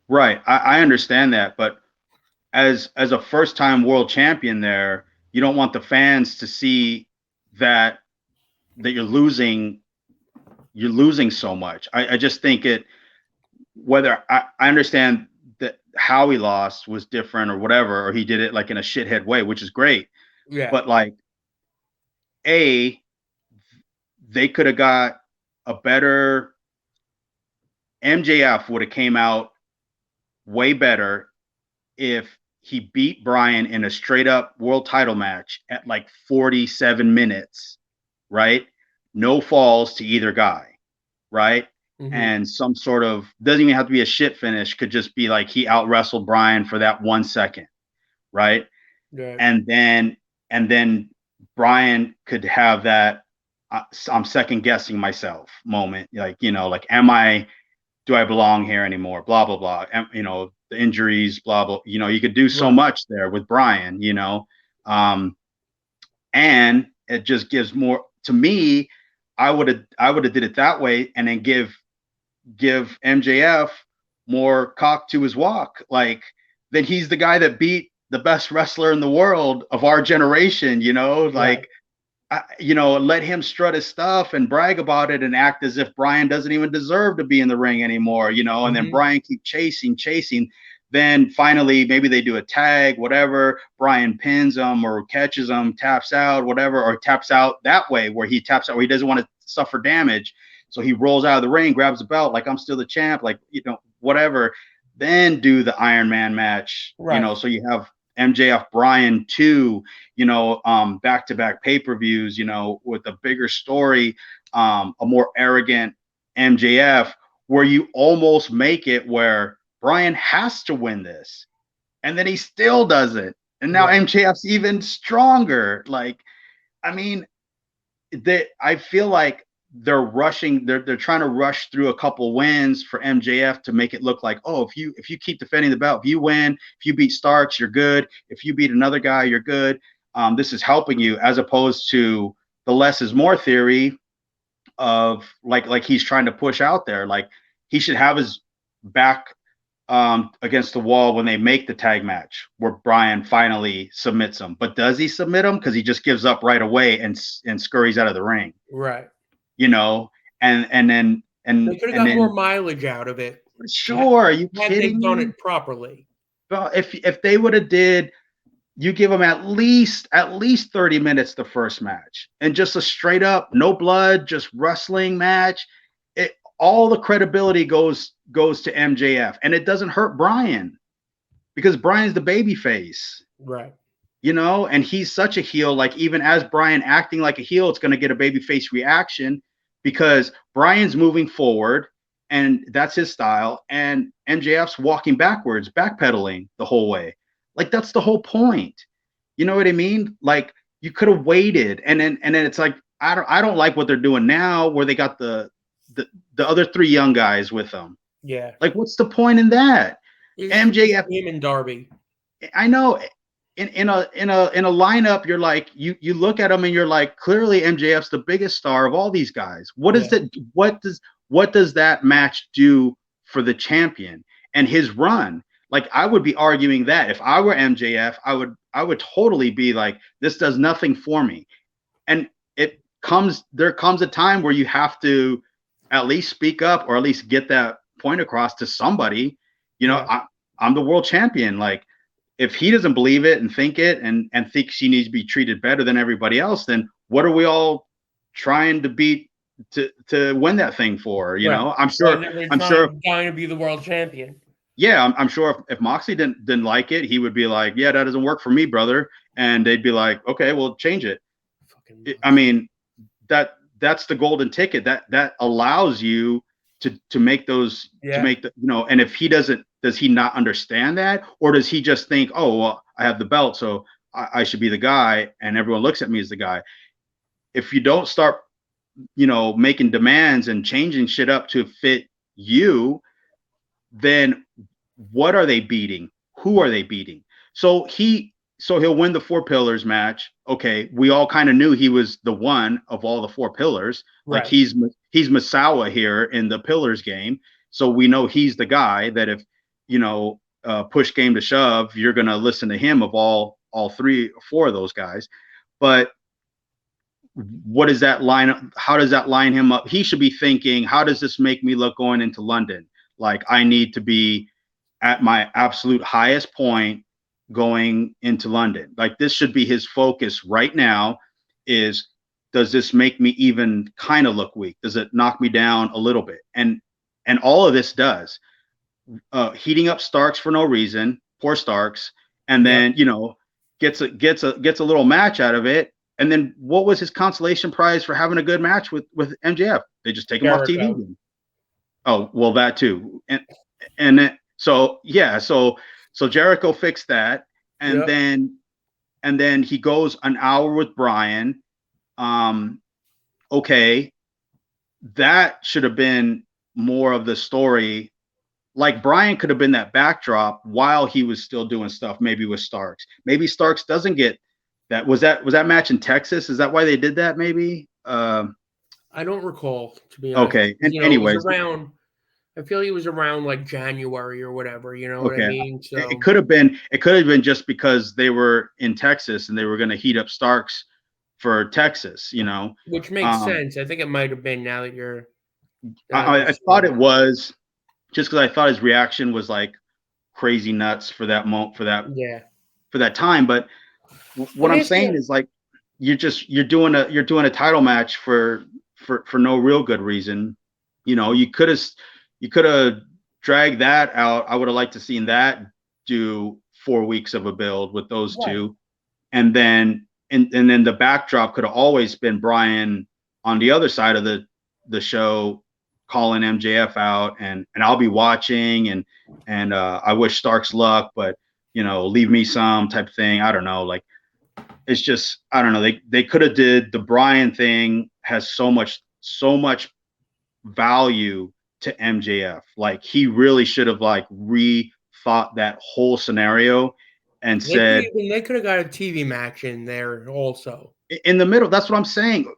[SPEAKER 2] Right. I understand that, but as a first-time world champion there, you don't want the fans to see that you're losing so much. I just think whether I understand that how he lost was different or whatever, or he did it in a shithead way, which is great.
[SPEAKER 1] Yeah.
[SPEAKER 2] But they could have got a better. MJF would have came out way better if he beat Bryan in a straight up world title match at like 47 minutes, right? No falls to either guy, right?
[SPEAKER 1] Mm-hmm.
[SPEAKER 2] And some sort of, doesn't even have to be a shit finish, could just be like he out wrestled Bryan for that 1 second, right?
[SPEAKER 1] Right.
[SPEAKER 2] And then Bryan could have that I'm second guessing myself moment, like, you know, like, do I belong here anymore? Blah blah blah. You know, the injuries, blah blah. You know, you could do so much there with Bryan. You know, and it just gives more to me. I would have did it that way, and then give MJF more cock to his walk. Like, that he's the guy that beat the best wrestler in the world of our generation. You know, like. You know, let him strut his stuff and brag about it and act as if Bryan doesn't even deserve to be in the ring anymore, you know, and then Bryan keep chasing. Then finally, maybe they do a tag, whatever. Bryan pins him or catches him, taps out, whatever, or taps out that way where he taps out where he doesn't want to suffer damage. So he rolls out of the ring, grabs the belt, like, I'm still the champ, like, you know, whatever. Then do the Iron Man match, you know, so you have MJF Bryan 2, you know, back-to-back pay-per-views, you know, with a bigger story, a more arrogant MJF, where you almost make it where Bryan has to win this, and then he still doesn't, and now MJF's even stronger. Like, I mean, I feel like they're rushing, they're trying to rush through a couple wins for MJF to make it look like, oh, if you keep defending the belt, if you win, if you beat Starks, you're good. If you beat another guy, you're good. This is helping you, as opposed to the less is more theory of like he's trying to push out there. Like, he should have his back against the wall when they make the tag match where Bryan finally submits him. But does he submit him? Because he just gives up right away and scurries out of the ring.
[SPEAKER 1] Right.
[SPEAKER 2] You know, and then
[SPEAKER 1] they could have got more mileage out of it.
[SPEAKER 2] Sure, are you kidding me?
[SPEAKER 1] Done it properly.
[SPEAKER 2] Well, if they would have you give them at least 30 minutes the first match, and just a straight up no blood, just wrestling match. All the credibility goes to MJF, and it doesn't hurt Bryan because Bryan's the baby face.
[SPEAKER 1] Right.
[SPEAKER 2] You know, and he's such a heel. Like, even as Bryan acting like a heel, it's going to get a babyface reaction because Bryan's moving forward, and that's his style. And MJF's walking backwards, backpedaling the whole way. Like, that's the whole point. You know what I mean? Like, you could have waited, and then it's like, I don't like what they're doing now, where they got the other 3 young guys with them.
[SPEAKER 1] Yeah.
[SPEAKER 2] Like, what's the point in that? MJF,
[SPEAKER 1] him and Darby. I
[SPEAKER 2] know. In a lineup, you're like, you look at them and you're like, clearly MJF's the biggest star of all these guys. What is that? What does that match do for the champion and his run? Like, I would be arguing that if I were MJF, I would totally be like, this does nothing for me. And there comes a time where you have to at least speak up, or at least get that point across to somebody. You know, I'm the world champion. Like, if he doesn't believe it and think it and thinks he needs to be treated better than everybody else, then what are we all trying to beat to win that thing for? You know, I'm sure
[SPEAKER 1] trying to be the world champion.
[SPEAKER 2] Yeah, I'm sure if Moxley didn't like it, he would be like, yeah, that doesn't work for me, brother. And they'd be like, okay, well, change it. I mean, that's the golden ticket that allows you to make those, to make the, you know. And if he does he not understand that? Or does he just think, oh, well, I have the belt, so I should be the guy, and everyone looks at me as the guy? If you don't start, you know, making demands and changing shit up to fit you, then what are they beating? Who are they beating? So he'll win the 4 pillars match. Okay, we all kind of knew he was the one of all the 4 pillars. Like, he's Misawa here in the pillars game. So we know he's the guy that if, you know, push came to shove, you're going to listen to him of all 3 or 4 of those guys. But what is that line? How does that line him up? He should be thinking, how does this make me look going into London? Like, I need to be at my absolute highest point going into London. Like, this should be his focus right now, is does this make me even kind of look weak? Does it knock me down a little bit? And all of this does. Heating up Starks for no reason, poor Starks, and then gets a little match out of it. And then what was his consolation prize for having a good match with MJF? They just take him off TV. Oh, well, that too. And then, so Jericho fixed that, and then he goes an hour with Bryan. Okay, that should have been more of the story. Like, Bryan could have been that backdrop while he was still doing stuff, maybe with Starks. Maybe Starks doesn't get that. Was that match in Texas? Is that why they did that? Maybe. I
[SPEAKER 1] don't recall, to be honest.
[SPEAKER 2] Okay. And anyways,
[SPEAKER 1] it was around. I feel it was around like January or whatever. You know what I mean? So
[SPEAKER 2] it could have been just because they were in Texas and they were going to heat up Starks for Texas.
[SPEAKER 1] Which makes sense. I think it might have been. Now that you're,
[SPEAKER 2] I thought it was. Just because I thought his reaction was like crazy nuts for that moment, for that time. But what I'm saying is, like, you're doing a title match for no real good reason. You could have dragged that out. I would have liked to seen that do 4 weeks of a build with those two, and then the backdrop could have always been Bryan on the other side of the show, calling MJF out, and I'll be watching, and I wish Starks luck, but leave me some type of thing. I don't know. Like, it's just, I don't know. They could have did the Bryan thing, has so much value to MJF. Like, he really should have like rethought that whole scenario and said
[SPEAKER 1] they could have got a TV match in there also
[SPEAKER 2] in the middle. That's what I'm saying.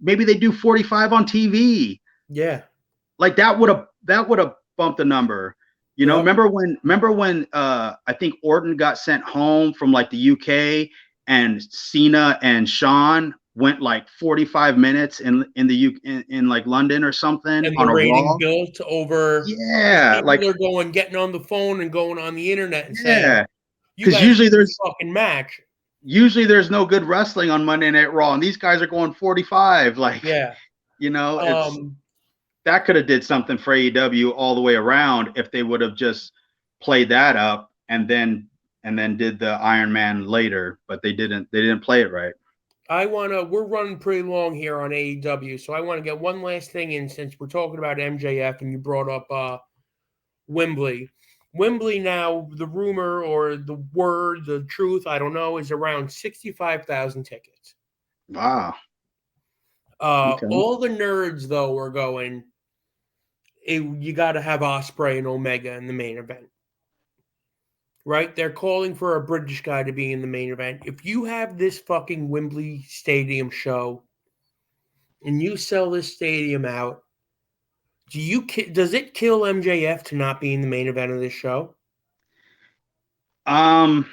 [SPEAKER 2] Maybe they do 45 on TV.
[SPEAKER 1] Yeah.
[SPEAKER 2] Like, that would have bumped the number. Remember when I think Orton got sent home from like the UK, and Cena and Shawn went like 45 minutes in like London or something,
[SPEAKER 1] and
[SPEAKER 2] on
[SPEAKER 1] the
[SPEAKER 2] a
[SPEAKER 1] rating
[SPEAKER 2] Raw?
[SPEAKER 1] built over. People are getting on the phone and going on the internet and saying,
[SPEAKER 2] because usually there's
[SPEAKER 1] fucking match.
[SPEAKER 2] Usually there's no good wrestling on Monday Night Raw, and these guys are going 45. Like, it's that could have did something for AEW all the way around if they would have just played that up and then did the Iron Man later, but they didn't play it right.
[SPEAKER 1] We're running pretty long here on AEW, so I want to get one last thing in, since we're talking about MJF and you brought up Wembley. Wembley now, the rumor or the word, the truth, I don't know, is around 65,000 tickets.
[SPEAKER 2] Wow.
[SPEAKER 1] All the nerds, though, are going, you got to have Ospreay and Omega in the main event. Right? They're calling for a British guy to be in the main event. If you have this fucking Wembley Stadium show and you sell this stadium out, does it kill MJF to not be in the main event of this show?
[SPEAKER 2] Well,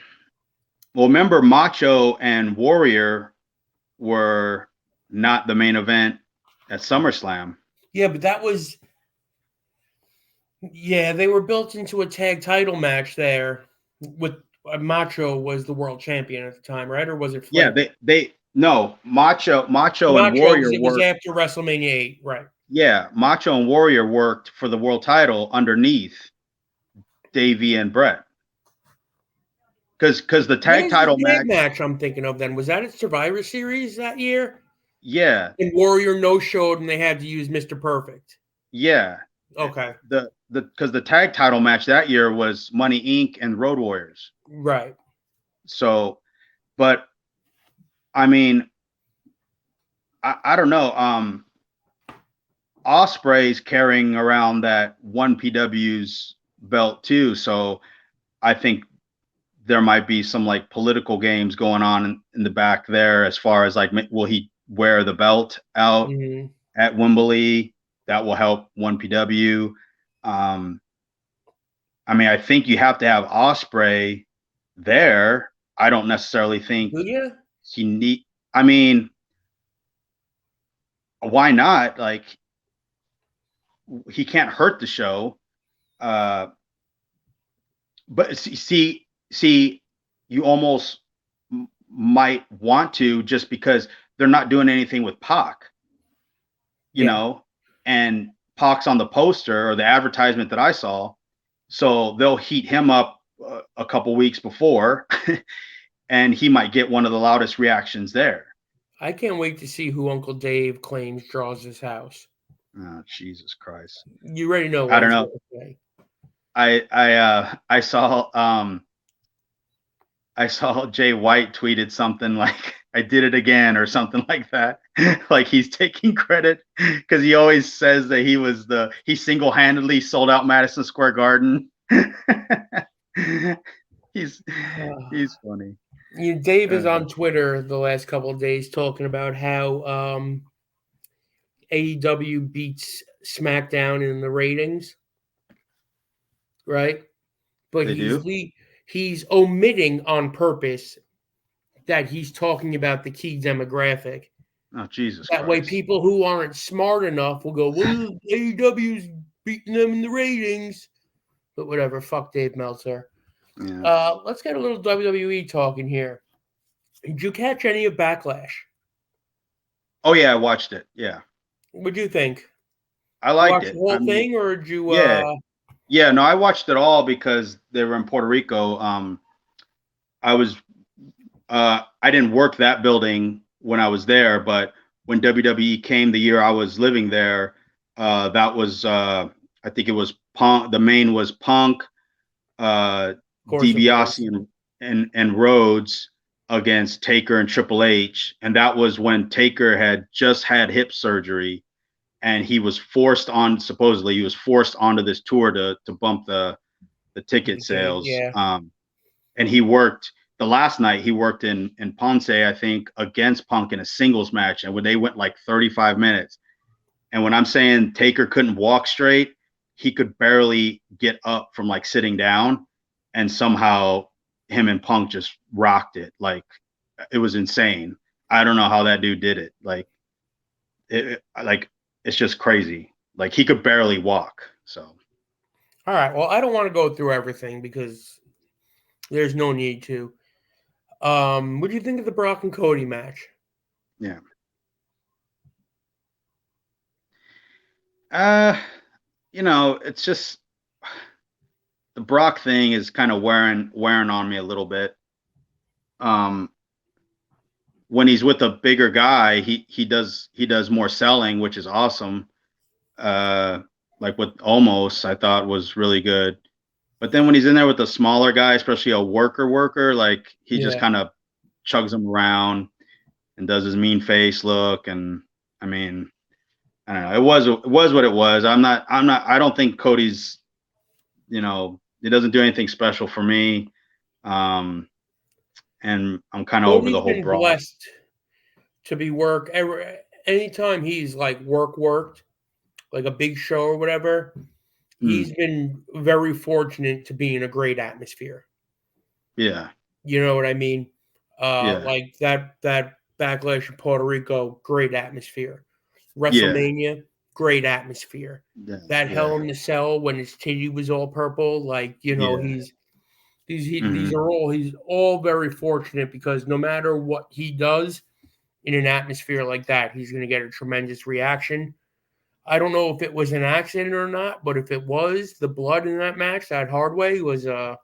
[SPEAKER 2] remember, Macho and Warrior were not the main event at SummerSlam.
[SPEAKER 1] Yeah, but that was... Yeah, they were built into a tag title match there with... Macho was the world champion at the time, right? Or was it Flair?
[SPEAKER 2] Yeah, no, Macho and Warrior
[SPEAKER 1] it was after WrestleMania 8, right?
[SPEAKER 2] Yeah, Macho and Warrior worked for the world title underneath Davey and Brett. Because the tag title
[SPEAKER 1] match I'm thinking of then, was that at Survivor Series that year?
[SPEAKER 2] Yeah.
[SPEAKER 1] And Warrior no-showed and they had to use Mr. Perfect.
[SPEAKER 2] Yeah.
[SPEAKER 1] Okay.
[SPEAKER 2] Because the tag title match that year was Money Inc. and Road Warriors.
[SPEAKER 1] Right.
[SPEAKER 2] So, but I mean, I don't know. Ospreay's carrying around that one PW's belt too, so I think there might be some like political games going on in the back there, as far as like, will he wear the belt out at Wembley? That will help one PW. I mean, I think you have to have Ospreay there. I don't necessarily think he need. I mean, why not? Like, he can't hurt the show. But see, you almost might want to, just because they're not doing anything with Pac, you know, and Pac's on the poster or the advertisement that I saw. So they'll heat him up a couple weeks before and he might get one of the loudest reactions there.
[SPEAKER 1] I can't wait to see who Uncle Dave claims draws his house.
[SPEAKER 2] Oh, Jesus Christ.
[SPEAKER 1] You already know what
[SPEAKER 2] I don't know. I saw Jay White tweeted something like, I did it again or something like that. Like he's taking credit because he always says that he single-handedly sold out Madison Square Garden. He's funny.
[SPEAKER 1] Dave is on Twitter the last couple of days talking about how AEW beats SmackDown in the ratings, right? But he's omitting on purpose that he's talking about the key demographic.
[SPEAKER 2] Oh, Jesus
[SPEAKER 1] That
[SPEAKER 2] Christ.
[SPEAKER 1] way people who aren't smart enough will go, well, AEW's beating them in the ratings. But whatever, fuck Dave Meltzer. Yeah. Let's get a little WWE talking here. Did you catch any of Backlash?
[SPEAKER 2] Oh, yeah, I watched it. Yeah.
[SPEAKER 1] What'd you think?
[SPEAKER 2] I liked it.
[SPEAKER 1] The whole thing, or did you...
[SPEAKER 2] Yeah, no, I watched it all because they were in Puerto Rico. I didn't work that building when I was there, but when WWE came the year I was living there, that was I think it was Punk. The main was Punk, DiBiase and Rhodes against Taker and Triple H, and that was when Taker had just had hip surgery, and he was supposedly onto this tour to bump the ticket sales.
[SPEAKER 1] Yeah.
[SPEAKER 2] And he worked. The last night he worked in Ponce, I think, against Punk in a singles match, and when they went like 35 minutes. And when I'm saying Taker couldn't walk straight, he could barely get up from like sitting down, and somehow him and Punk just rocked it. Like it was insane. I don't know how that dude did it. Like it's just crazy. Like he could barely walk. So.
[SPEAKER 1] All right. Well, I don't want to go through everything because there's no need to. What do you think of the Brock and Cody match?
[SPEAKER 2] Yeah. It's just the Brock thing is kind of wearing on me a little bit. When he's with a bigger guy, he does more selling, which is awesome. Like with Omos, I thought was really good. But then when he's in there with a smaller guy, especially a worker, like he just kind of chugs him around and does his mean face look. And I mean, I don't know. It was what it was. I don't think Cody's, it doesn't do anything special for me. And I'm kind of over the whole Brock.
[SPEAKER 1] Blessed to be anytime he's like worked, like a big show or whatever. He's been very fortunate to be in a great atmosphere.
[SPEAKER 2] Yeah.
[SPEAKER 1] You know what I mean? Like that Backlash in Puerto Rico, great atmosphere. WrestleMania, great atmosphere. Yeah. Hell in the Cell when his titty was all purple, like, he's all very fortunate because no matter what he does in an atmosphere like that, he's going to get a tremendous reaction. I don't know if it was an accident or not, but if it was, the blood in that match, that Hardway was a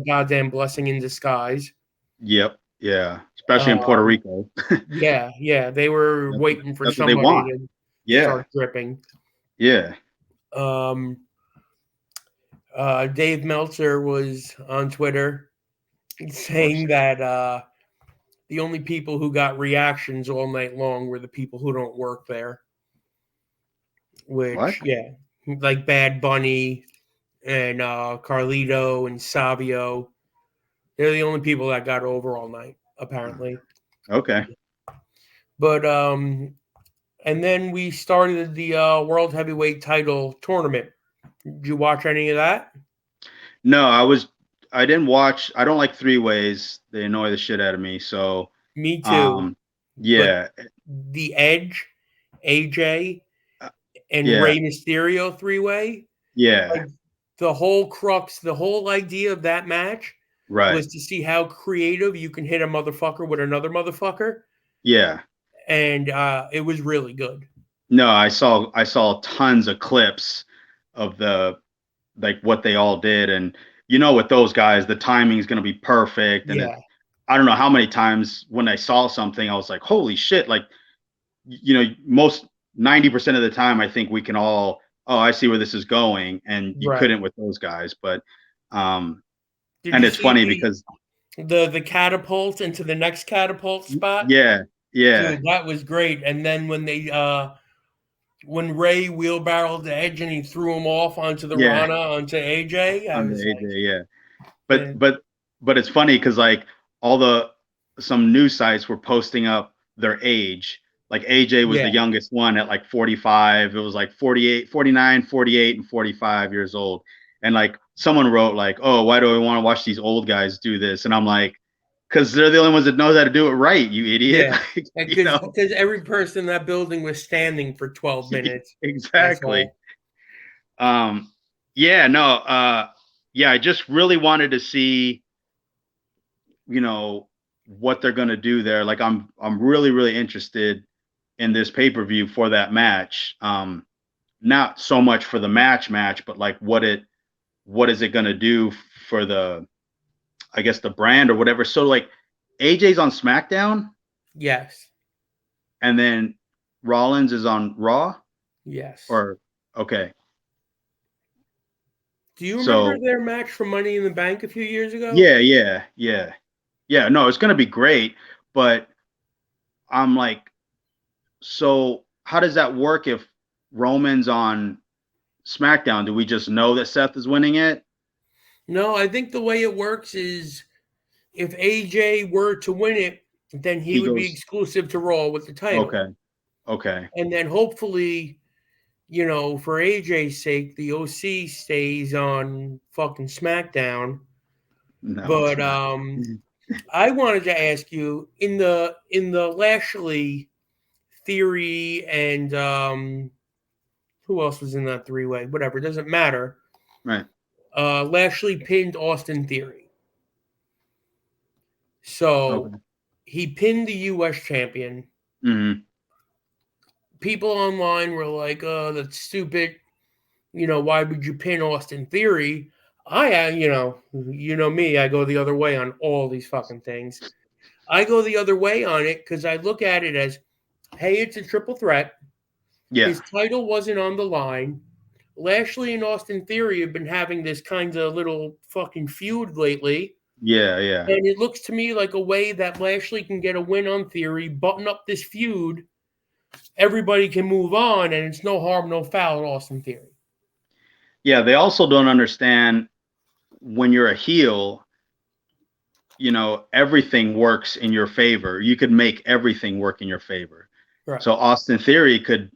[SPEAKER 1] goddamn blessing in disguise.
[SPEAKER 2] Yep. Yeah. Especially in Puerto Rico.
[SPEAKER 1] Yeah. They were waiting for somebody to start dripping.
[SPEAKER 2] Yeah.
[SPEAKER 1] Dave Meltzer was on Twitter saying that the only people who got reactions all night long were the people who don't work there. Which, like Bad Bunny and Carlito and Savio, they're the only people that got over all night, apparently.
[SPEAKER 2] Okay.
[SPEAKER 1] But and then we started the World Heavyweight Title tournament. Did you watch any of that?
[SPEAKER 2] No, I didn't watch. I don't like three-ways. They annoy the shit out of me. So
[SPEAKER 1] me too.
[SPEAKER 2] Yeah.
[SPEAKER 1] But the Edge, AJ, and Rey Mysterio three-way.
[SPEAKER 2] Yeah.
[SPEAKER 1] Like, the whole crux, the whole idea of that match was to see how creative you can hit a motherfucker with another motherfucker.
[SPEAKER 2] Yeah.
[SPEAKER 1] And it was really good.
[SPEAKER 2] No, I saw tons of clips of the like what they all did, and with those guys, the timing is going to be perfect. And
[SPEAKER 1] Yeah.
[SPEAKER 2] I don't know how many times when I saw something, I was like, holy shit! Like, most 90% of the time, I think we can all, oh, I see where this is going, and you
[SPEAKER 1] Right.
[SPEAKER 2] couldn't with those guys. But
[SPEAKER 1] Did
[SPEAKER 2] and
[SPEAKER 1] you
[SPEAKER 2] it's funny
[SPEAKER 1] see
[SPEAKER 2] because
[SPEAKER 1] the catapult into the next catapult spot?
[SPEAKER 2] yeah,
[SPEAKER 1] Dude, that was great. And then when they when Ray wheelbarrowed the edge and he threw him off onto the
[SPEAKER 2] yeah,
[SPEAKER 1] Rana onto AJ, I
[SPEAKER 2] on the
[SPEAKER 1] was
[SPEAKER 2] AJ,
[SPEAKER 1] like,
[SPEAKER 2] yeah. But
[SPEAKER 1] yeah,
[SPEAKER 2] it's funny because like some news sites were posting up their age. Like AJ was the
[SPEAKER 1] yeah,
[SPEAKER 2] youngest one at like 45. It was like 48, 49, 48, and 45 years old. And like someone wrote like, oh, why do I want to watch these old guys do this? And I'm like, because they're the only ones that knows how to do it right, you idiot.
[SPEAKER 1] yeah.
[SPEAKER 2] Like,
[SPEAKER 1] Because every person in that building was standing for 12 minutes. That's
[SPEAKER 2] exactly.
[SPEAKER 1] all.
[SPEAKER 2] Yeah, no, yeah, I just really wanted to see, what they're going to do there. Like I'm really really interested in this pay-per-view for that match. Not so much for the match, but like what is it going to do for the, I guess, the brand or whatever. So like AJ's on SmackDown
[SPEAKER 1] Yes.
[SPEAKER 2] and then Rollins is on Raw,
[SPEAKER 1] Yes.
[SPEAKER 2] or okay.
[SPEAKER 1] Do you remember
[SPEAKER 2] So
[SPEAKER 1] their match for Money in the Bank a few years ago?
[SPEAKER 2] yeah, no, it's going to be great, but I'm like, so how does that work if Roman's on SmackDown? Do we just know that Seth is winning it?
[SPEAKER 1] No, I think the way it works is if AJ were to win it, then he
[SPEAKER 2] He
[SPEAKER 1] would be
[SPEAKER 2] goes,
[SPEAKER 1] exclusive to Raw with the title.
[SPEAKER 2] okay, okay.
[SPEAKER 1] And then hopefully, for AJ's sake, the OC stays on fucking SmackDown.
[SPEAKER 2] No, it's
[SPEAKER 1] But
[SPEAKER 2] not.
[SPEAKER 1] I wanted to ask you in the Lashley theory and who else was in that three-way? Whatever, it doesn't matter.
[SPEAKER 2] Right.
[SPEAKER 1] Lashley pinned Austin Theory. So
[SPEAKER 2] Okay.
[SPEAKER 1] he pinned the US champion.
[SPEAKER 2] Hmm.
[SPEAKER 1] People online were like, "Oh, that's stupid. Why would you pin Austin Theory?" Me, I go the other way on all these fucking things. I go the other way on it because I look at it as, hey, it's a triple threat.
[SPEAKER 2] Yeah.
[SPEAKER 1] His title wasn't on the line. Lashley and Austin Theory have been having this kind of little fucking feud lately.
[SPEAKER 2] Yeah. Yeah.
[SPEAKER 1] And it looks to me like a way that Lashley can get a win on Theory, button up this feud. Everybody can move on, and it's no harm, no foul at Austin Theory.
[SPEAKER 2] Yeah. They also don't understand when you're a heel, everything works in your favor. You could make everything work in your favor.
[SPEAKER 1] Right.
[SPEAKER 2] So Austin Theory could,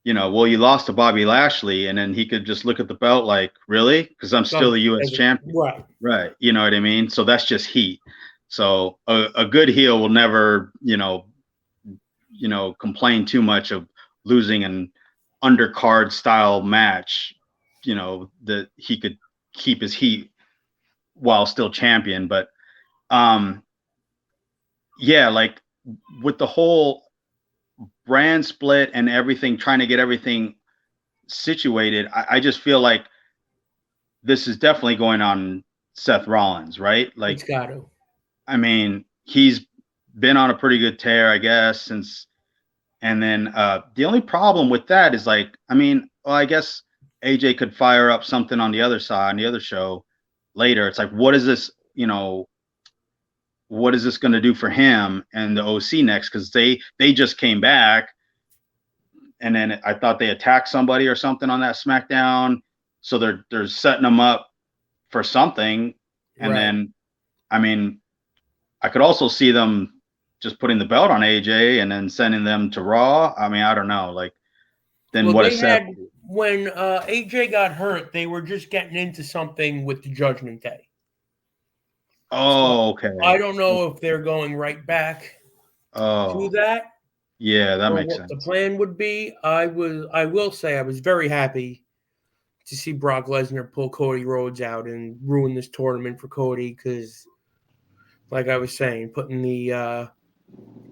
[SPEAKER 2] well, you lost to Bobby Lashley, and then he could just look at the belt like, really? Because I'm still the US champion.
[SPEAKER 1] Right.
[SPEAKER 2] Right. You know what I mean? So that's just heat. So a good heel will never, complain too much of losing an undercard style match, that he could keep his heat while still champion. But yeah, like with the whole brand split and everything, trying to get everything situated, I just feel like this is definitely going on Seth Rollins, right? Like,
[SPEAKER 1] It's got to.
[SPEAKER 2] I mean, he's been on a pretty good tear, I guess, since. And then the only problem with that is like, I mean, well, I guess AJ could fire up something on the other side, on the other show later. It's like, what is this, what is this going to do for him and the OC next? Because they just came back, and then I thought they attacked somebody or something on that SmackDown. So they're setting them up for something. And
[SPEAKER 1] Right.
[SPEAKER 2] then, I mean, I could also see them just putting the belt on AJ and then sending them to Raw. I mean, I don't know. Like, then
[SPEAKER 1] Well,
[SPEAKER 2] what
[SPEAKER 1] they
[SPEAKER 2] is Seth?
[SPEAKER 1] had when AJ got hurt, they were just getting into something with the Judgment Day. So
[SPEAKER 2] Oh, okay.
[SPEAKER 1] I don't know if they're going right back to
[SPEAKER 2] Oh,
[SPEAKER 1] that
[SPEAKER 2] yeah, that
[SPEAKER 1] or
[SPEAKER 2] makes
[SPEAKER 1] what the
[SPEAKER 2] sense.
[SPEAKER 1] plan would be. I will say I was very happy to see Brock Lesnar pull Cody Rhodes out and ruin this tournament for Cody because, like I was saying, putting the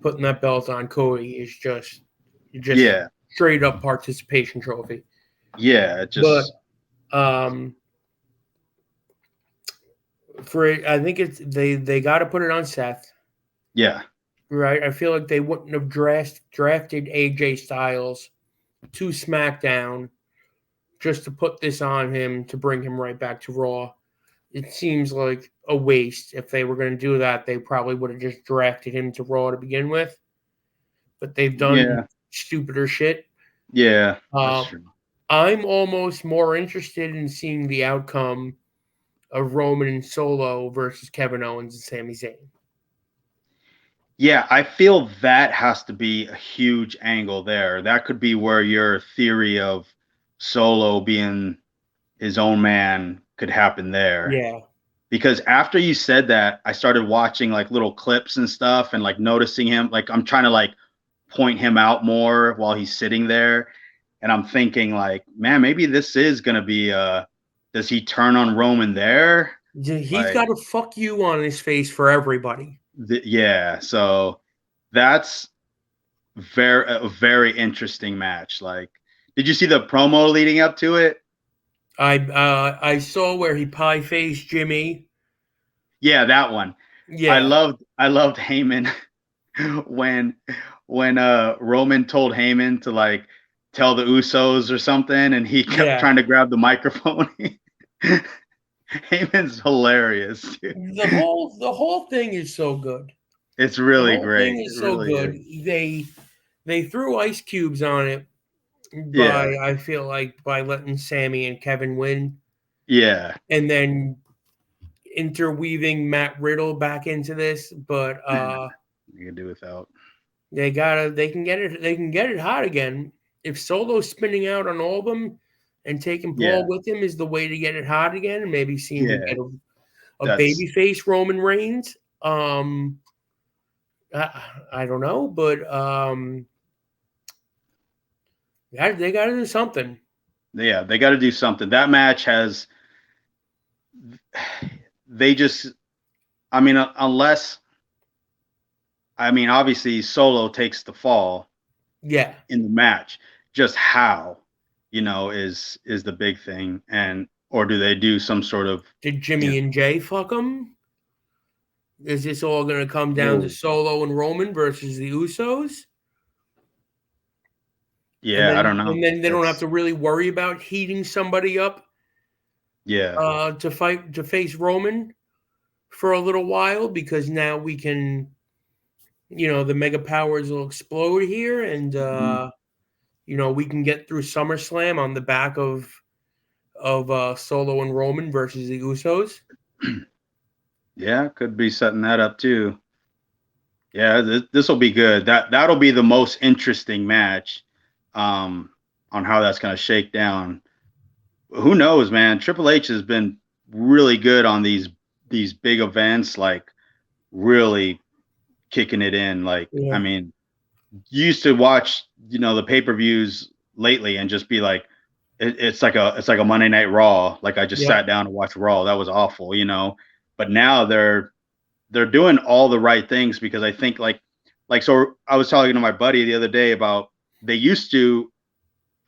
[SPEAKER 1] putting that belt on Cody is just
[SPEAKER 2] Yeah.
[SPEAKER 1] straight up participation trophy.
[SPEAKER 2] Yeah. It just.
[SPEAKER 1] But I think it's they got to put it on Seth.
[SPEAKER 2] Yeah.
[SPEAKER 1] Right. I feel like they wouldn't have drafted AJ Styles to SmackDown just to put this on him to bring him right back to Raw. It seems like a waste. If they were going to do that, they probably would have just drafted him to Raw to begin with. But they've done stupider shit.
[SPEAKER 2] Yeah. That's true.
[SPEAKER 1] I'm almost more interested in seeing the outcome of Roman and Solo versus Kevin Owens and Sami Zayn.
[SPEAKER 2] Yeah, I feel that has to be a huge angle there. That could be where your theory of Solo being his own man could happen there.
[SPEAKER 1] Yeah.
[SPEAKER 2] Because after you said that, I started watching like little clips and stuff and like noticing him. Like I'm trying to like point him out more while he's sitting there. And I'm thinking like, man, maybe this is going to be does he turn on Roman there?
[SPEAKER 1] He's got a fuck you on his face for everybody.
[SPEAKER 2] Yeah, so that's a very interesting match. Like, did you see the promo leading up to it?
[SPEAKER 1] I saw where he pie faced Jimmy.
[SPEAKER 2] Yeah, that one.
[SPEAKER 1] Yeah,
[SPEAKER 2] I loved Heyman when Roman told Heyman to like tell the Usos or something, and he kept trying to grab the microphone. Heyman's hilarious, dude.
[SPEAKER 1] The whole thing is so good.
[SPEAKER 2] It's really
[SPEAKER 1] the whole
[SPEAKER 2] great.
[SPEAKER 1] Thing is so really good. They threw ice cubes on it I feel like by letting Sammy and Kevin win.
[SPEAKER 2] Yeah.
[SPEAKER 1] And then interweaving Matt Riddle back into this, but
[SPEAKER 2] you can do without.
[SPEAKER 1] They can get it hot again. If Solo's spinning out on all of them and taking Paul with him is the way to get it hot again, and maybe seeing him get a babyface Roman Reigns. I don't know, but they got to do something.
[SPEAKER 2] Yeah, they got to do something. That match has. Unless. Obviously, Solo takes the fall.
[SPEAKER 1] Yeah.
[SPEAKER 2] In the match, just how, is the big thing, or do they do some sort of?
[SPEAKER 1] Did Jimmy and Jay fuck them? Is this all going to come down to Solo and Roman versus the Usos?
[SPEAKER 2] Yeah, I don't know.
[SPEAKER 1] And then they don't have to really worry about heating somebody up.
[SPEAKER 2] Yeah.
[SPEAKER 1] To face Roman for a little while, because now we can, the mega powers will explode here, and we can get through SummerSlam on the back of Solo and Roman versus the Usos.
[SPEAKER 2] Yeah, could be setting that up too. Yeah, this will be good. That'll be the most interesting match on how that's going to shake down. Who knows, man? Triple H has been really good on these big events, like really kicking it in. Like,
[SPEAKER 1] yeah.
[SPEAKER 2] You used to watch, the pay-per-views lately and just be like, it's like a Monday Night Raw. Like I just sat down to watch Raw. That was awful, But now they're doing all the right things, because I think like so I was talking to my buddy the other day about they used to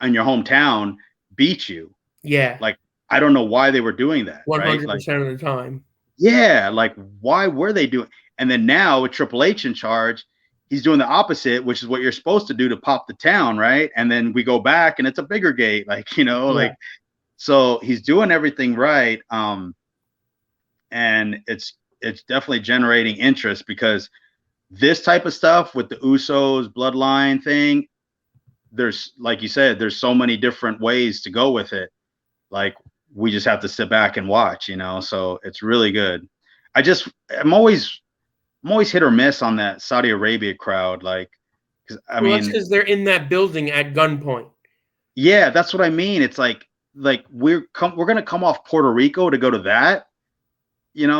[SPEAKER 2] in your hometown beat you.
[SPEAKER 1] Yeah.
[SPEAKER 2] Like I don't know why they were doing that.
[SPEAKER 1] 100% of the time.
[SPEAKER 2] Yeah, like why were they doing? And then now with Triple H in charge, he's doing the opposite, which is what you're supposed to do to pop the town, right? And then we go back and it's a bigger gate, like so he's doing everything right. And it's definitely generating interest, because this type of stuff with the Usos bloodline thing, there's, like you said, there's so many different ways to go with it. Like we just have to sit back and watch, so it's really good. I'm always hit or miss on that Saudi Arabia crowd. Like,
[SPEAKER 1] that's because they're in that building at gunpoint.
[SPEAKER 2] Yeah, that's what I mean. It's like we're going to come off Puerto Rico to go to that, I don't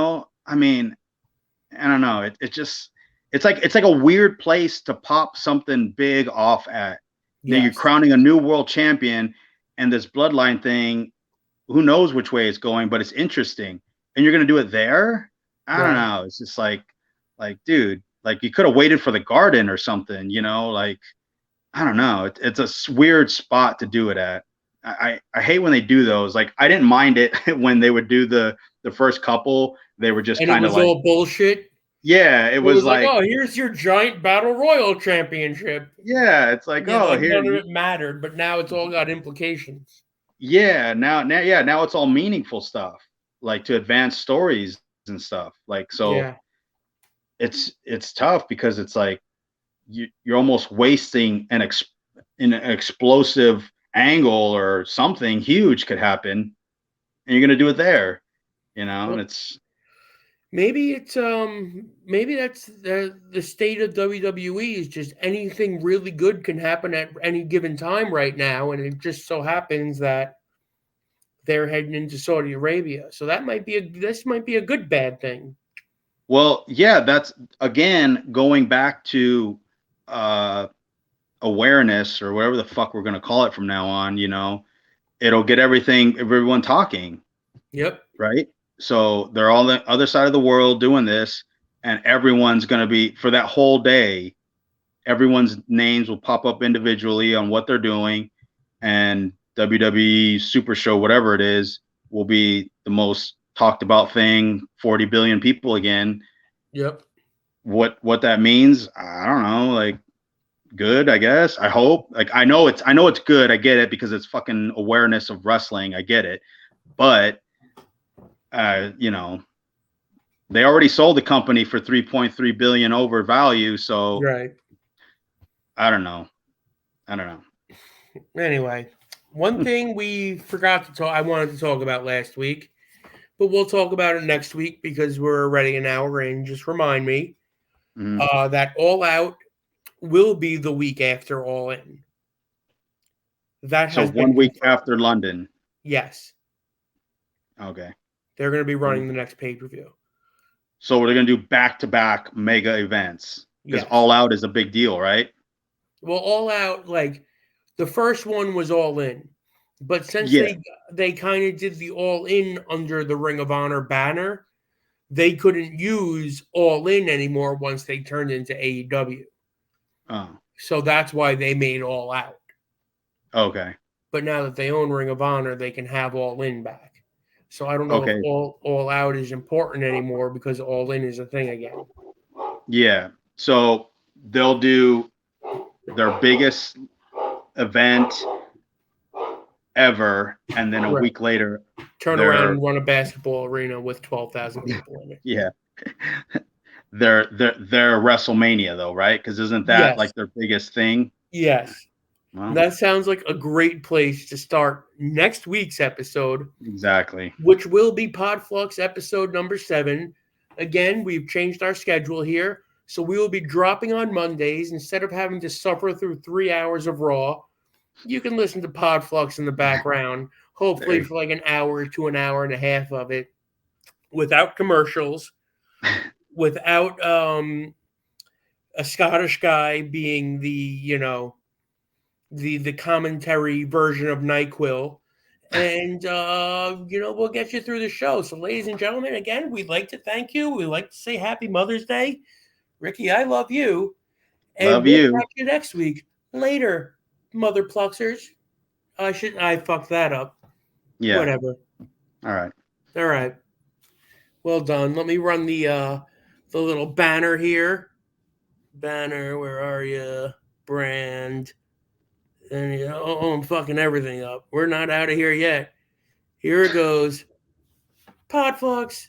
[SPEAKER 2] know. It's like a weird place to pop something big off at. Yes. You're crowning a new world champion, and this bloodline thing, who knows which way it's going, but it's interesting. And you're going to do it there? I don't know. It's just like, dude, Like you could have waited for the Garden or something, you know, like I don't know. It's a weird spot to do it at. I hate when they do those. Like I didn't mind it when they would do the first couple. They were just
[SPEAKER 1] And it
[SPEAKER 2] kind of
[SPEAKER 1] was
[SPEAKER 2] like,
[SPEAKER 1] all bullshit.
[SPEAKER 2] yeah, it
[SPEAKER 1] It
[SPEAKER 2] was
[SPEAKER 1] was like,
[SPEAKER 2] like,
[SPEAKER 1] oh, here's your giant battle royal championship.
[SPEAKER 2] yeah, it's like,
[SPEAKER 1] Yeah,
[SPEAKER 2] oh,
[SPEAKER 1] like
[SPEAKER 2] here,
[SPEAKER 1] none of it mattered, but now it's all got implications.
[SPEAKER 2] yeah, now it's all meaningful stuff, like to advance stories and stuff. Like so,
[SPEAKER 1] Yeah.
[SPEAKER 2] it's tough because it's like you're almost wasting an explosive angle or something huge could happen, and you're gonna do it there, you know, and
[SPEAKER 1] Well,
[SPEAKER 2] it's
[SPEAKER 1] maybe that's the state of WWE is just anything really good can happen at any given time right now, and it just so happens that they're heading into Saudi Arabia. So this might be a good bad thing.
[SPEAKER 2] well, yeah, that's again going back to uh awareness or whatever the fuck we're gonna call it from now on, you know, it'll get everyone talking,
[SPEAKER 1] Yep.
[SPEAKER 2] right? So they're all the other side of the world doing this, and everyone's gonna be for that whole day. Everyone's names will pop up individually on what they're doing, and WWE Super Show, whatever it is, will be the most talked about thing. 40 billion people again.
[SPEAKER 1] Yep.
[SPEAKER 2] What that means, I don't know. Like good, I guess. I hope. Like I know it's good. I get it because it's fucking awareness of wrestling. I get it, but you know, they already sold the company for 3.3 billion over value. So
[SPEAKER 1] Right.
[SPEAKER 2] I don't know. I don't know.
[SPEAKER 1] Anyway, one thing we forgot to talk I wanted to talk about last week, but we'll talk about it next week because we're already an hour in. Just remind me
[SPEAKER 2] Mhm.
[SPEAKER 1] that All Out will be the week after All In. That
[SPEAKER 2] So
[SPEAKER 1] has
[SPEAKER 2] 1
[SPEAKER 1] been
[SPEAKER 2] week
[SPEAKER 1] confirmed.
[SPEAKER 2] after London.
[SPEAKER 1] Yes,
[SPEAKER 2] Okay.
[SPEAKER 1] they're going to be running the next pay-per-view.
[SPEAKER 2] So we're gonna do back to back mega events because
[SPEAKER 1] Yes.
[SPEAKER 2] All Out is a big deal, right?
[SPEAKER 1] Well, All Out, like the first one was All In, but since
[SPEAKER 2] Yeah.
[SPEAKER 1] they kind of did the All In under the Ring of Honor banner, they couldn't use All In anymore once they turned into AEW.
[SPEAKER 2] Oh.
[SPEAKER 1] So that's why they made All Out.
[SPEAKER 2] Okay.
[SPEAKER 1] But now that they own Ring of Honor, they can have All In back. So I don't know if
[SPEAKER 2] Okay.
[SPEAKER 1] All Out is important anymore because All In is a thing again.
[SPEAKER 2] Yeah. So they'll do their biggest event ever, and then a
[SPEAKER 1] Right.
[SPEAKER 2] week later,
[SPEAKER 1] Turn around
[SPEAKER 2] they're
[SPEAKER 1] and run a basketball arena with 12,000 people in it.
[SPEAKER 2] yeah, they're WrestleMania though, right? Because isn't that
[SPEAKER 1] Yes.
[SPEAKER 2] like their biggest thing?
[SPEAKER 1] Yes.
[SPEAKER 2] Well,
[SPEAKER 1] That sounds like a great place to start next week's episode,
[SPEAKER 2] exactly.
[SPEAKER 1] which will be Podfluxxx episode number 7. Again, we've changed our schedule here. So we will be dropping on Mondays instead of having to suffer through 3 hours of Raw. You can listen to Podfluxxx in the background, hopefully for like an hour to an hour and a half of it, without commercials, without a Scottish guy being the commentary version of NyQuil. And we'll get you through the show. So, ladies and gentlemen, again, we'd like to thank you. We'd like to say Happy Mother's Day. Ricky, I love you. And
[SPEAKER 2] Love
[SPEAKER 1] we'll
[SPEAKER 2] you.
[SPEAKER 1] catch you next week. Later, Mother Pluxers. I fucked that up.
[SPEAKER 2] Yeah.
[SPEAKER 1] Whatever.
[SPEAKER 2] All right.
[SPEAKER 1] All right. Well done. Let me run the little banner here. Banner, where are you? Brand. And I'm fucking everything up. We're not out of here yet. Here it goes. Podfluxxx.